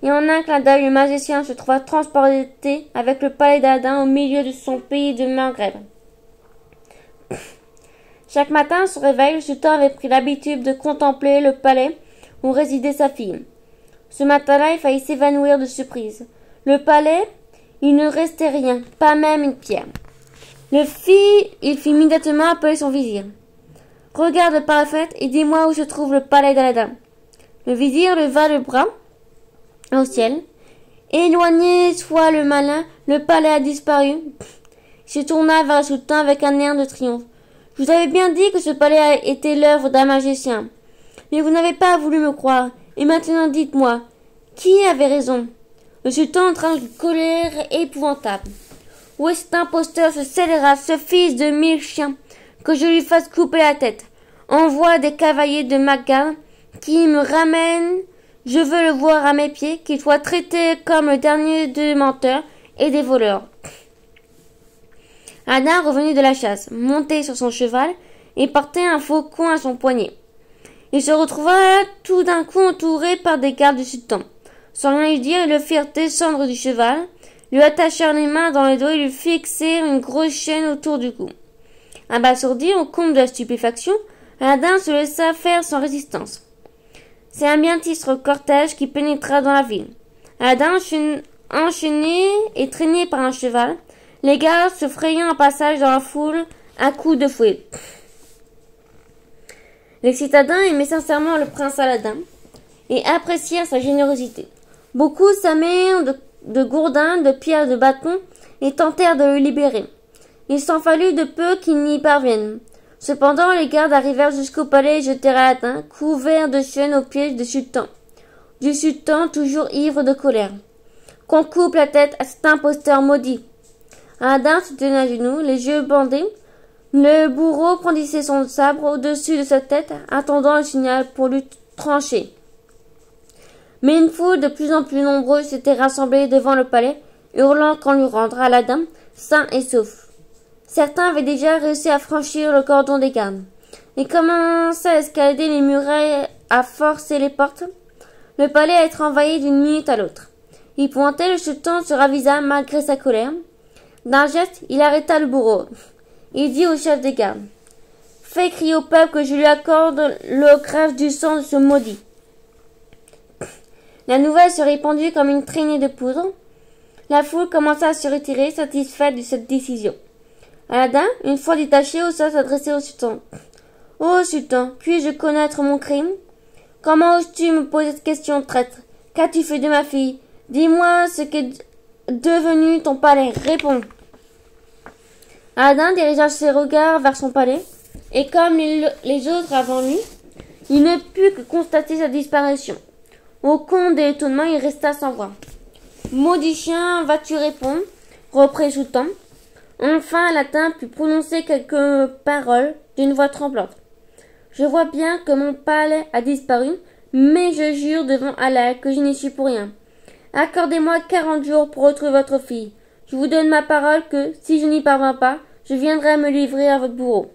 Et en un clin d'œil, le magicien se trouva transporté avec le palais d'Aladin au milieu de son pays de Maghreb. Chaque matin, à son réveil, le sultan avait pris l'habitude de contempler le palais où résidait sa fille. Ce matin-là, il faillit s'évanouir de surprise. Le palais, il ne restait rien, pas même une pierre. Il fit immédiatement appeler son vizir. « Regarde par la fenêtre et dis-moi où se trouve le palais d'Aladin. » Le vizir leva le bras au ciel. « Éloigné soit le malin, le palais a disparu. » Il se tourna vers le sultan avec un air de triomphe. « Je vous avais bien dit que ce palais était l'œuvre d'un magicien. Mais vous n'avez pas voulu me croire. Et maintenant dites-moi, qui avait raison ?» Le sultan entra d'une colère épouvantable. « Où est cet imposteur, ce scélérat, ce fils de 1000 chiens, que je lui fasse couper la tête? Envoie des cavaliers de Makkah qui me ramènent. Je veux le voir à mes pieds, qu'il soit traité comme le dernier des menteurs et des voleurs. » Aladdin revenait de la chasse, monté sur son cheval, et portait un faucon à son poignet. Il se retrouva tout d'un coup entouré par des gardes du sultan. Sans rien lui dire, ils le firent descendre du cheval, lui attachèrent les mains dans le dos et lui fixèrent une grosse chaîne autour du cou. Abasourdi, au comble de la stupéfaction, Aladdin se laissa faire sans résistance. C'est un bien tistre cortège qui pénétra dans la ville. Aladdin, enchaîné et traîné par un cheval, les gardes se frayant un passage dans la foule à coups de fouet. Les citadins aimaient sincèrement le prince Aladdin et apprécièrent sa générosité. Beaucoup s'armèrent de gourdins, de pierres, de bâtons et tentèrent de le libérer. Il s'en fallut de peu qu'ils n'y parviennent. Cependant, les gardes arrivèrent jusqu'au palais et jetèrent Aladdin, couvert de chaînes aux pieds du sultan. Toujours ivre de colère. « Qu'on coupe la tête à cet imposteur maudit !» Aladdin se tenait à genoux, les yeux bandés. Le bourreau brandissait son sabre au-dessus de sa tête, attendant le signal pour lui trancher. Mais une foule de plus en plus nombreuse s'était rassemblée devant le palais, hurlant qu'on lui rendra Aladdin sain et sauf. Certains avaient déjà réussi à franchir le cordon des gardes et commençaient à escalader les murailles, à forcer les portes. Le palais à être envahi d'une minute à l'autre. Il pointait, le sultan se ravisa malgré sa colère. D'un geste, il arrêta le bourreau. Il dit au chef des gardes: fais crier au peuple que je lui accorde le grâce du sang de ce maudit. La nouvelle se répandit comme une traînée de poudre. La foule commença à se retirer, satisfaite de cette décision. Aladdin, une fois détaché, osa s'adresser au sultan. Ô sultan, puis-je connaître mon crime? Comment oses-tu me poser cette question, traître? Qu'as-tu fait de ma fille? Dis-moi ce qu'est devenu ton palais. Réponds. Aladdin dirigea ses regards vers son palais, et comme les autres avant lui, il ne put que constater sa disparition. Au comble de l'étonnement, il resta sans voix. Maudit chien, vas-tu répondre? Reprit le sultan. Enfin, Aladdin put prononcer quelques paroles d'une voix tremblante. Je vois bien que mon palais a disparu, mais je jure devant Allah que je n'y suis pour rien. Accordez-moi 40 jours pour retrouver votre fille. Je vous donne ma parole que, si je n'y parviens pas, je viendrai me livrer à votre bourreau.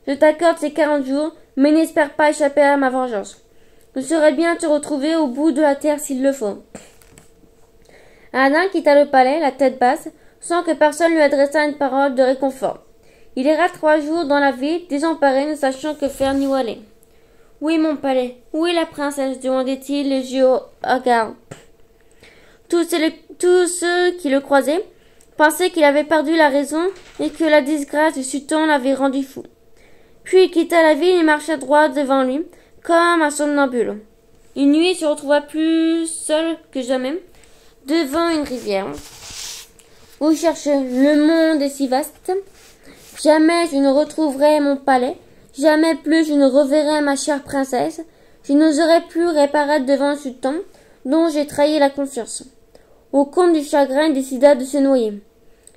Je t'accorde ces 40 jours, mais n'espère pas échapper à ma vengeance. Je saurai bien te retrouver au bout de la terre s'il le faut. Aladdin quitta le palais, la tête basse, sans que personne lui adressât une parole de réconfort. Il erra 3 jours dans la ville, désemparé, ne sachant que faire ni où aller. Où est mon palais? Où est la princesse? Demandait-il, les yeux hagards. Tous ceux qui le croisaient pensaient qu'il avait perdu la raison et que la disgrâce du sultan l'avait rendu fou. Puis il quitta la ville et marcha droit devant lui, comme un somnambule. Une nuit, il se retrouva plus seul que jamais, devant une rivière. Où cherche le monde est si vaste. Jamais je ne retrouverai mon palais, jamais plus je ne reverrai ma chère princesse. Je n'oserai plus reparaître devant le sultan, dont j'ai trahi la confiance. Au comble du chagrin, il décida de se noyer.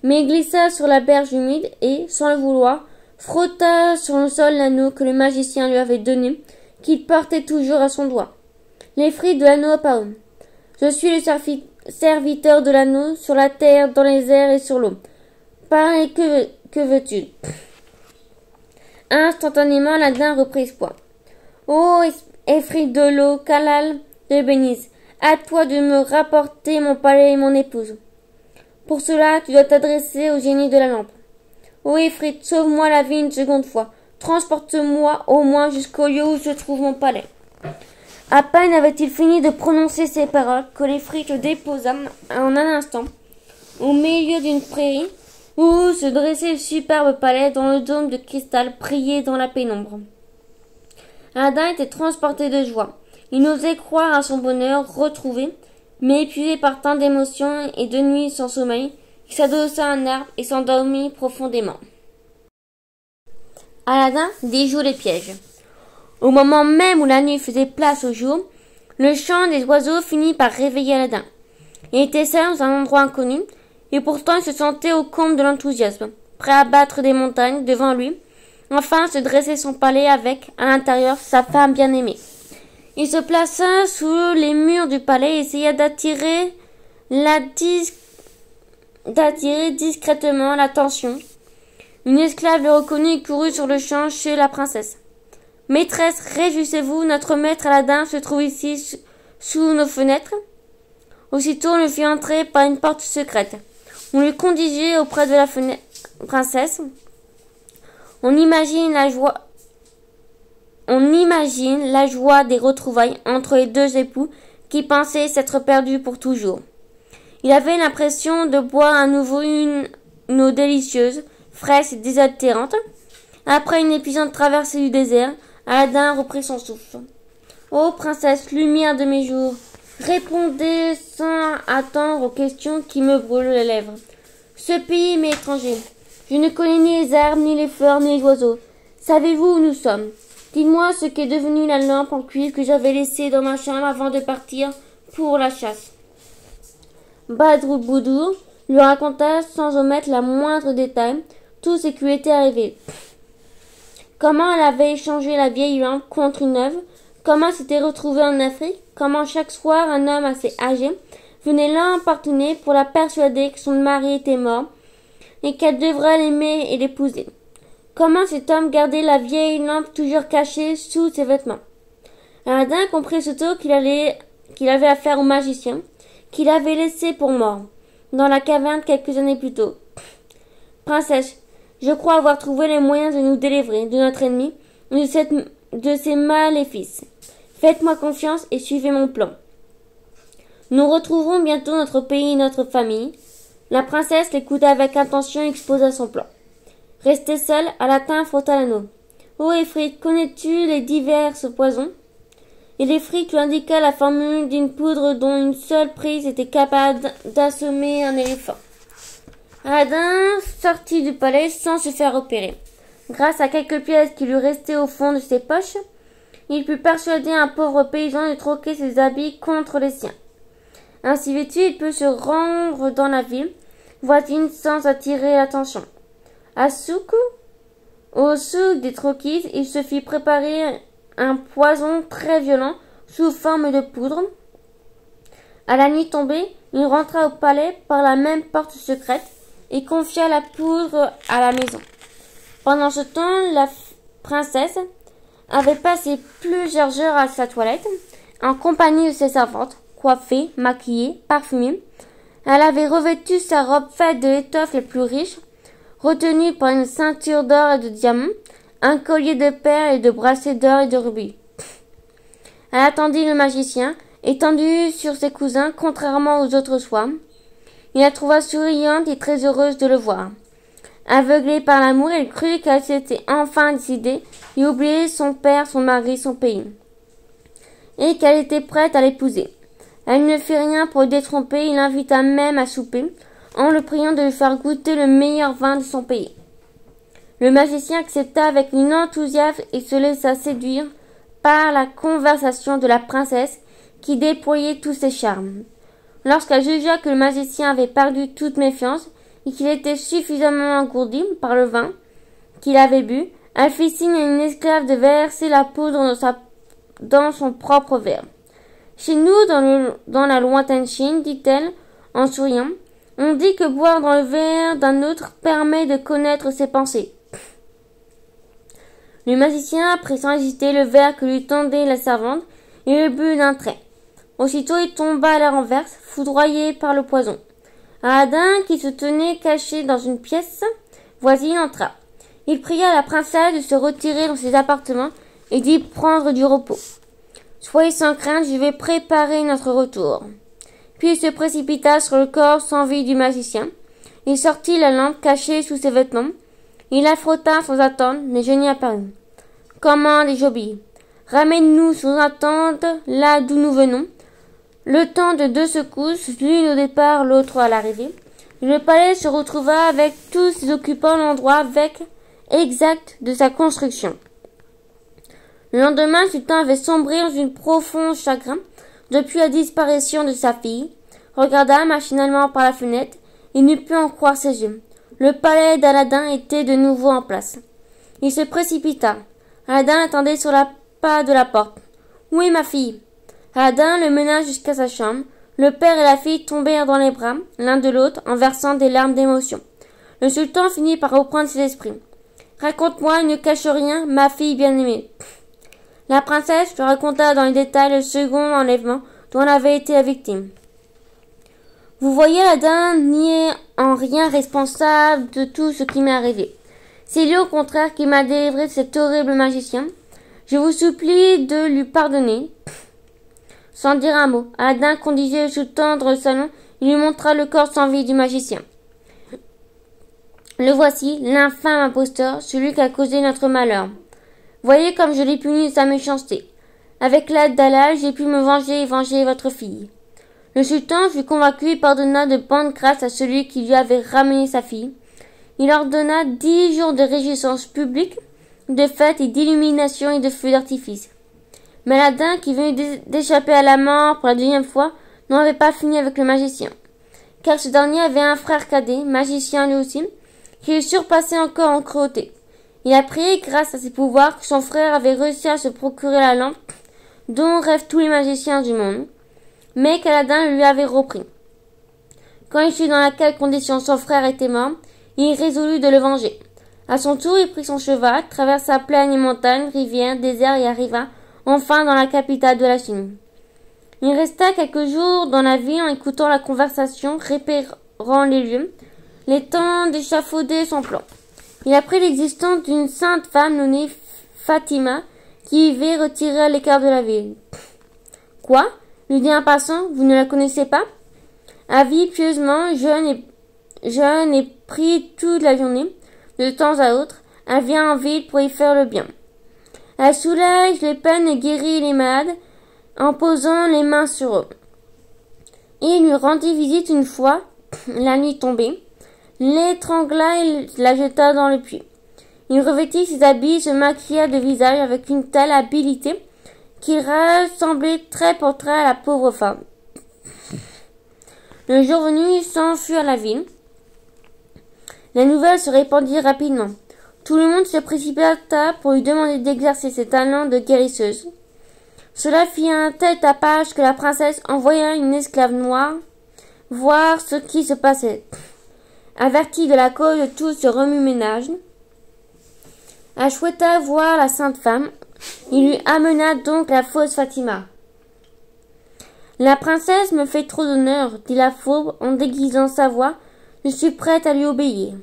Mais il glissa sur la berge humide et, sans le vouloir, frotta sur le sol l'anneau que le magicien lui avait donné, qu'il portait toujours à son doigt. L'effrit de l'anneau apparut. Je suis le serviteur de l'anneau, sur la terre, dans les airs et sur l'eau. Parle, que veux-tu? Instantanément, Aladdin reprit espoir. Ô effrit de l'eau, qu'Allah te bénisse. À toi de me rapporter mon palais et mon épouse. Pour cela, tu dois t'adresser au génie de la lampe. Ô Ifrit, sauve-moi la vie une seconde fois. Transporte-moi au moins jusqu'au lieu où se trouve mon palais. À peine avait-il fini de prononcer ces paroles que l'Ifrit le déposa en un instant au milieu d'une prairie où se dressait le superbe palais dont le dôme de cristal brillait dans la pénombre. Aladdin était transporté de joie. Il n'osait croire à son bonheur retrouvé, mais épuisé par tant d'émotions et de nuits sans sommeil, il s'adossa à un arbre et s'endormit profondément. Aladdin déjoue les pièges. Au moment même où la nuit faisait place au jour, le chant des oiseaux finit par réveiller Aladdin. Il était seul dans un endroit inconnu, et pourtant il se sentait au comble de l'enthousiasme, prêt à battre des montagnes devant lui, enfin se dressait son palais avec, à l'intérieur, sa femme bien-aimée. Il se plaça sous les murs du palais et essaya d'attirer discrètement l'attention. Une esclave le reconnut et courut sur le champ chez la princesse. « Maîtresse, réjouissez-vous, notre maître Aladdin se trouve ici sous nos fenêtres. » Aussitôt on le fit entrer par une porte secrète. On le conduisit auprès de la princesse. On imagine la joie des retrouvailles entre les deux époux qui pensaient s'être perdus pour toujours. Il avait l'impression de boire à nouveau une eau délicieuse, fraîche et désaltérante. Après une épuisante traversée du désert, Aladdin reprit son souffle. « Ô princesse, lumière de mes jours, répondez sans attendre aux questions qui me brûlent les lèvres. Ce pays m'est étranger. Je ne connais ni les arbres, ni les fleurs, ni les oiseaux. Savez-vous où nous sommes? Dites-moi ce qu'est devenue la lampe en cuivre que j'avais laissée dans ma chambre avant de partir pour la chasse. » Badr-Boudour lui raconta sans omettre la moindre détail tout ce qui lui était arrivé. Comment elle avait échangé la vieille lampe contre une neuve, comment s'était retrouvée en Afrique, comment chaque soir un homme assez âgé venait l'importuner pour la persuader que son mari était mort et qu'elle devrait l'aimer et l'épouser. Comment cet homme gardait la vieille lampe toujours cachée sous ses vêtements. Aladdin comprit aussitôt qu'il avait affaire au magicien, qu'il avait laissé pour mort, dans la caverne quelques années plus tôt. Princesse, je crois avoir trouvé les moyens de nous délivrer de notre ennemi et de ses maléfices. Faites-moi confiance et suivez mon plan. Nous retrouverons bientôt notre pays et notre famille. La princesse l'écouta avec attention et exposa son plan. Restée seule, Aladdin frotta l'anneau. Ô Ifrit, connais-tu les divers poisons? Et l'Ifrit lui indiqua la formule d'une poudre dont une seule prise était capable d'assommer un éléphant. Aladdin sortit du palais sans se faire repérer. Grâce à quelques pièces qui lui restaient au fond de ses poches, il put persuader un pauvre paysan de troquer ses habits contre les siens. Ainsi vêtu, il peut se rendre dans la ville voisine sans attirer l'attention. Au souk des troquis, il se fit préparer un poison très violent sous forme de poudre. À la nuit tombée, il rentra au palais par la même porte secrète et confia la poudre à la maison. Pendant ce temps, la princesse avait passé plusieurs heures à sa toilette, en compagnie de ses servantes, coiffée, maquillée, parfumée. Elle avait revêtu sa robe faite de l'étoffe les plus riches, retenue par une ceinture d'or et de diamants, un collier de perles et de bracelets d'or et de rubis. Elle attendit le magicien, étendu sur ses cousins, contrairement aux autres soirs. Il la trouva souriante et très heureuse de le voir. Aveuglée par l'amour, elle crut qu'elle s'était enfin décidée et oublié son père, son mari, son pays, et qu'elle était prête à l'épouser. Elle ne fit rien pour le détromper, il l'invita même à souper, en le priant de lui faire goûter le meilleur vin de son pays. Le magicien accepta avec une enthousiasme et se laissa séduire par la conversation de la princesse qui déployait tous ses charmes. Lorsqu'elle jugea que le magicien avait perdu toute méfiance et qu'il était suffisamment engourdi par le vin qu'il avait bu, elle fit signe à une esclave de verser la poudre dans son propre verre. Chez nous, dans la lointaine Chine, dit-elle en souriant, on dit que boire dans le verre d'un autre permet de connaître ses pensées. Le magicien prit sans hésiter le verre que lui tendait la servante et le but d'un trait. Aussitôt il tomba à la renverse, foudroyé par le poison. Aladdin, qui se tenait caché dans une pièce voisine, entra. Il pria la princesse de se retirer dans ses appartements et d'y prendre du repos. Soyez sans crainte, je vais préparer notre retour. Puis il se précipita sur le corps sans vie du magicien. Il sortit la lampe cachée sous ses vêtements. Il la frotta sans attendre, mais je n'y apparut. Commande et j'obéis. Ramène-nous sans attendre là d'où nous venons. Le temps de 2 secousses, l'une au départ, l'autre à l'arrivée. Le palais se retrouva avec tous ses occupants l'endroit exact de sa construction. Le lendemain, le sultan avait sombré dans une profonde chagrin depuis la disparition de sa fille, regarda machinalement par la fenêtre et n'eut pu en croire ses yeux. Le palais d'Aladin était de nouveau en place. Il se précipita. Aladin attendait sur la pas de la porte. « Où est ma fille ?» Aladin le mena jusqu'à sa chambre. Le père et la fille tombèrent dans les bras, l'un de l'autre, en versant des larmes d'émotion. Le sultan finit par reprendre ses esprits. « Raconte-moi, ne cache rien, ma fille bien-aimée. » La princesse lui raconta dans les détails le second enlèvement dont elle avait été la victime. « Vous voyez, Aladin n'est en rien responsable de tout ce qui m'est arrivé. C'est lui au contraire qui m'a délivré de cet horrible magicien. Je vous supplie de lui pardonner. » Sans dire un mot, Aladin conduisit le sultan dans le salon et lui montra le corps sans vie du magicien. « Le voici, l'infâme imposteur, celui qui a causé notre malheur. Voyez comme je l'ai puni de sa méchanceté. Avec l'aide d'Allah, j'ai pu me venger et venger votre fille. » Le sultan fut convaincu et pardonna de bonne grâce à celui qui lui avait ramené sa fille. Il ordonna 10 jours de réjouissance publique, de fêtes et d'illuminations et de feux d'artifice. Mais Aladin, qui venait d'échapper à la mort pour la 2e fois, n'en avait pas fini avec le magicien. Car ce dernier avait un frère cadet, magicien lui aussi, qui le surpassait encore en cruauté. Il apprit, grâce à ses pouvoirs, que son frère avait réussi à se procurer la lampe dont rêvent tous les magiciens du monde, mais qu'Aladin lui avait repris. Quand il sut dans laquelle condition son frère était mort, il résolut de le venger. À son tour, il prit son cheval, traversa plaines et montagnes, rivières, déserts et arriva enfin dans la capitale de la Chine. Il resta quelques jours dans la ville en écoutant la conversation, repérant les lieux, les temps d'échafauder son plan. Il apprit l'existence d'une sainte femme nommée Fatima, qui vivait retirée à l'écart de la ville. Quoi? Lui dit un passant, vous ne la connaissez pas? Avie pieusement, jeune et prie toute la journée, de temps à autre, elle vient en ville pour y faire le bien. Elle soulage les peines et guérit les malades en posant les mains sur eux. Il lui rendit visite une fois, la nuit tombée, l'étrangla et la jeta dans le puits. Il revêtit ses habits et se maquilla de visage avec une telle habileté qu'il ressemblait très portrait à la pauvre femme. Le jour venu, il s'enfuit à la ville. La nouvelle se répandit rapidement. Tout le monde se précipita pour lui demander d'exercer ses talents de guérisseuse. Cela fit un tel tapage que la princesse envoya une esclave noire voir ce qui se passait. Avertie de la cause de tout ce remue-ménage, elle souhaita voir la sainte femme. Il lui amena donc la fausse Fatima. La princesse me fait trop d'honneur, dit la fourbe en déguisant sa voix. Je suis prête à lui obéir.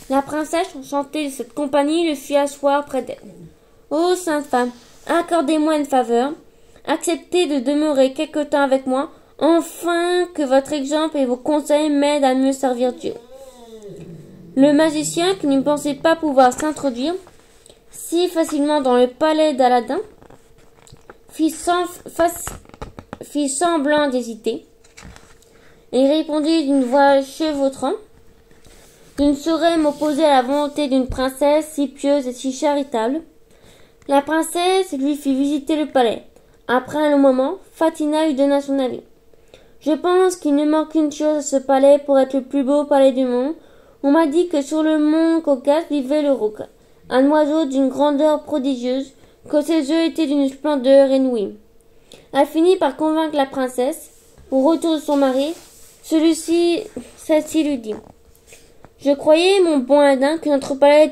La princesse, enchantée de cette compagnie, le fit asseoir près d'elle. Ô sainte femme, accordez-moi une faveur. Acceptez de demeurer quelque temps avec moi, afin que votre exemple et vos conseils m'aident à mieux servir Dieu. Le magicien, qui ne pensait pas pouvoir s'introduire si facilement dans le palais d'Aladin, fit semblant d'hésiter et répondit d'une voix chevautrant. Je ne saurais m'opposer à la volonté d'une princesse si pieuse et si charitable. La princesse lui fit visiter le palais. Après un long moment, Fatima lui donna son avis. Je pense qu'il ne manque qu'une chose à ce palais pour être le plus beau palais du monde. On m'a dit que sur le mont Caucase vivait le roc, un oiseau d'une grandeur prodigieuse, que ses yeux étaient d'une splendeur inouïe. Elle finit par convaincre la princesse. Au retour de son mari, celle-ci lui dit. Je croyais, mon bon Aladin, que notre palais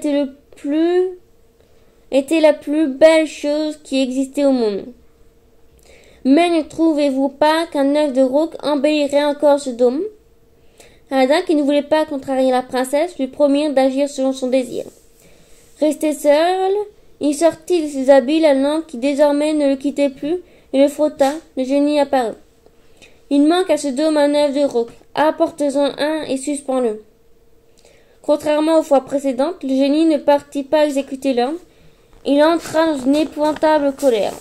était la plus belle chose qui existait au monde. Mais ne trouvez-vous pas qu'un œuf de roc embellirait encore ce dôme? Aladin, qui ne voulait pas contrarier la princesse, lui promit d'agir selon son désir. Resté seul, il sortit de ses habits la lampe qui désormais ne le quittait plus et le frotta. Le génie apparut. Il manque à ce dôme un œuf de roc. Apporte-en un et suspends-le. Contrairement aux fois précédentes, le génie ne partit pas exécuter l'ordre. Il entra dans une épouvantable colère.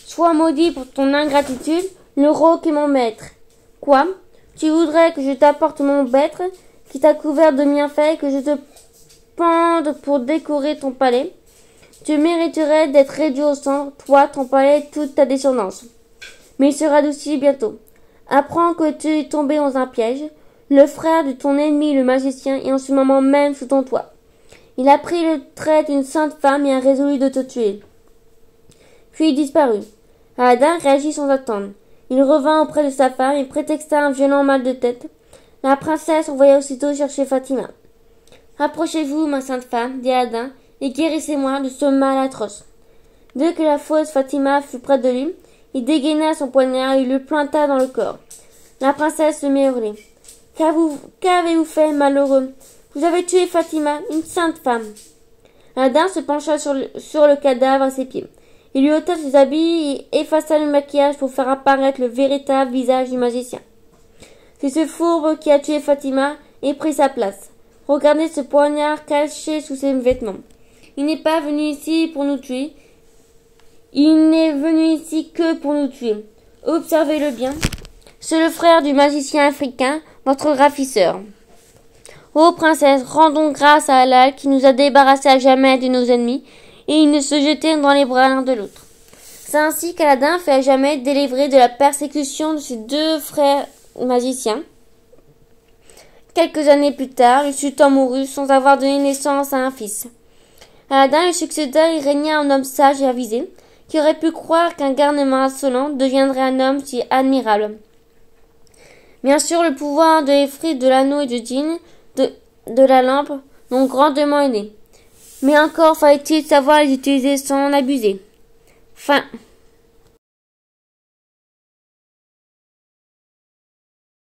Sois maudit pour ton ingratitude, le roc est mon maître. Quoi? Tu voudrais que je t'apporte mon maître, qui t'a couvert de bienfaits, que je te pende pour décorer ton palais? Tu mériterais d'être réduit au sang, toi, ton palais et toute ta descendance. Mais il sera adouci bientôt. Apprends que tu es tombé dans un piège. Le frère de ton ennemi, le magicien, est en ce moment même sous ton toit. Il a pris le trait d'une sainte femme et a résolu de te tuer. Puis il disparut. Aladin réagit sans attendre. Il revint auprès de sa femme et prétexta un violent mal de tête. La princesse envoya aussitôt chercher Fatima. Approchez-vous, ma sainte femme, dit Aladin, et guérissez-moi de ce mal atroce. Dès que la fausse Fatima fut près de lui, il dégaina son poignard et il le planta dans le corps. La princesse se mit à hurler. Qu'avez-vous fait, malheureux? Vous avez tué Fatima, une sainte femme. Aladin se pencha sur le cadavre à ses pieds. Il lui ôta ses habits et effaça le maquillage pour faire apparaître le véritable visage du magicien. C'est ce fourbe qui a tué Fatima et pris sa place. Regardez ce poignard caché sous ses vêtements. Il n'est pas venu ici pour nous tuer. Il n'est venu ici que pour nous tuer. Observez-le bien. C'est le frère du magicien africain, votre ravisseur. Ô princesse, rendons grâce à Allah qui nous a débarrassés à jamais de nos ennemis, et ils ne se jetaient dans les bras l'un de l'autre. C'est ainsi qu'Aladin fut à jamais délivré de la persécution de ses deux frères magiciens. Quelques années plus tard, le sultan mourut sans avoir donné naissance à un fils. Aladin lui succéda et régna un homme sage et avisé, Qui aurait pu croire qu'un garnement insolent deviendrait un homme si admirable? Bien sûr, le pouvoir de l'effrit de l'anneau et du djinn, de la lampe, l'ont grandement aidé. Mais encore fallait-il savoir les utiliser sans en abuser. Fin.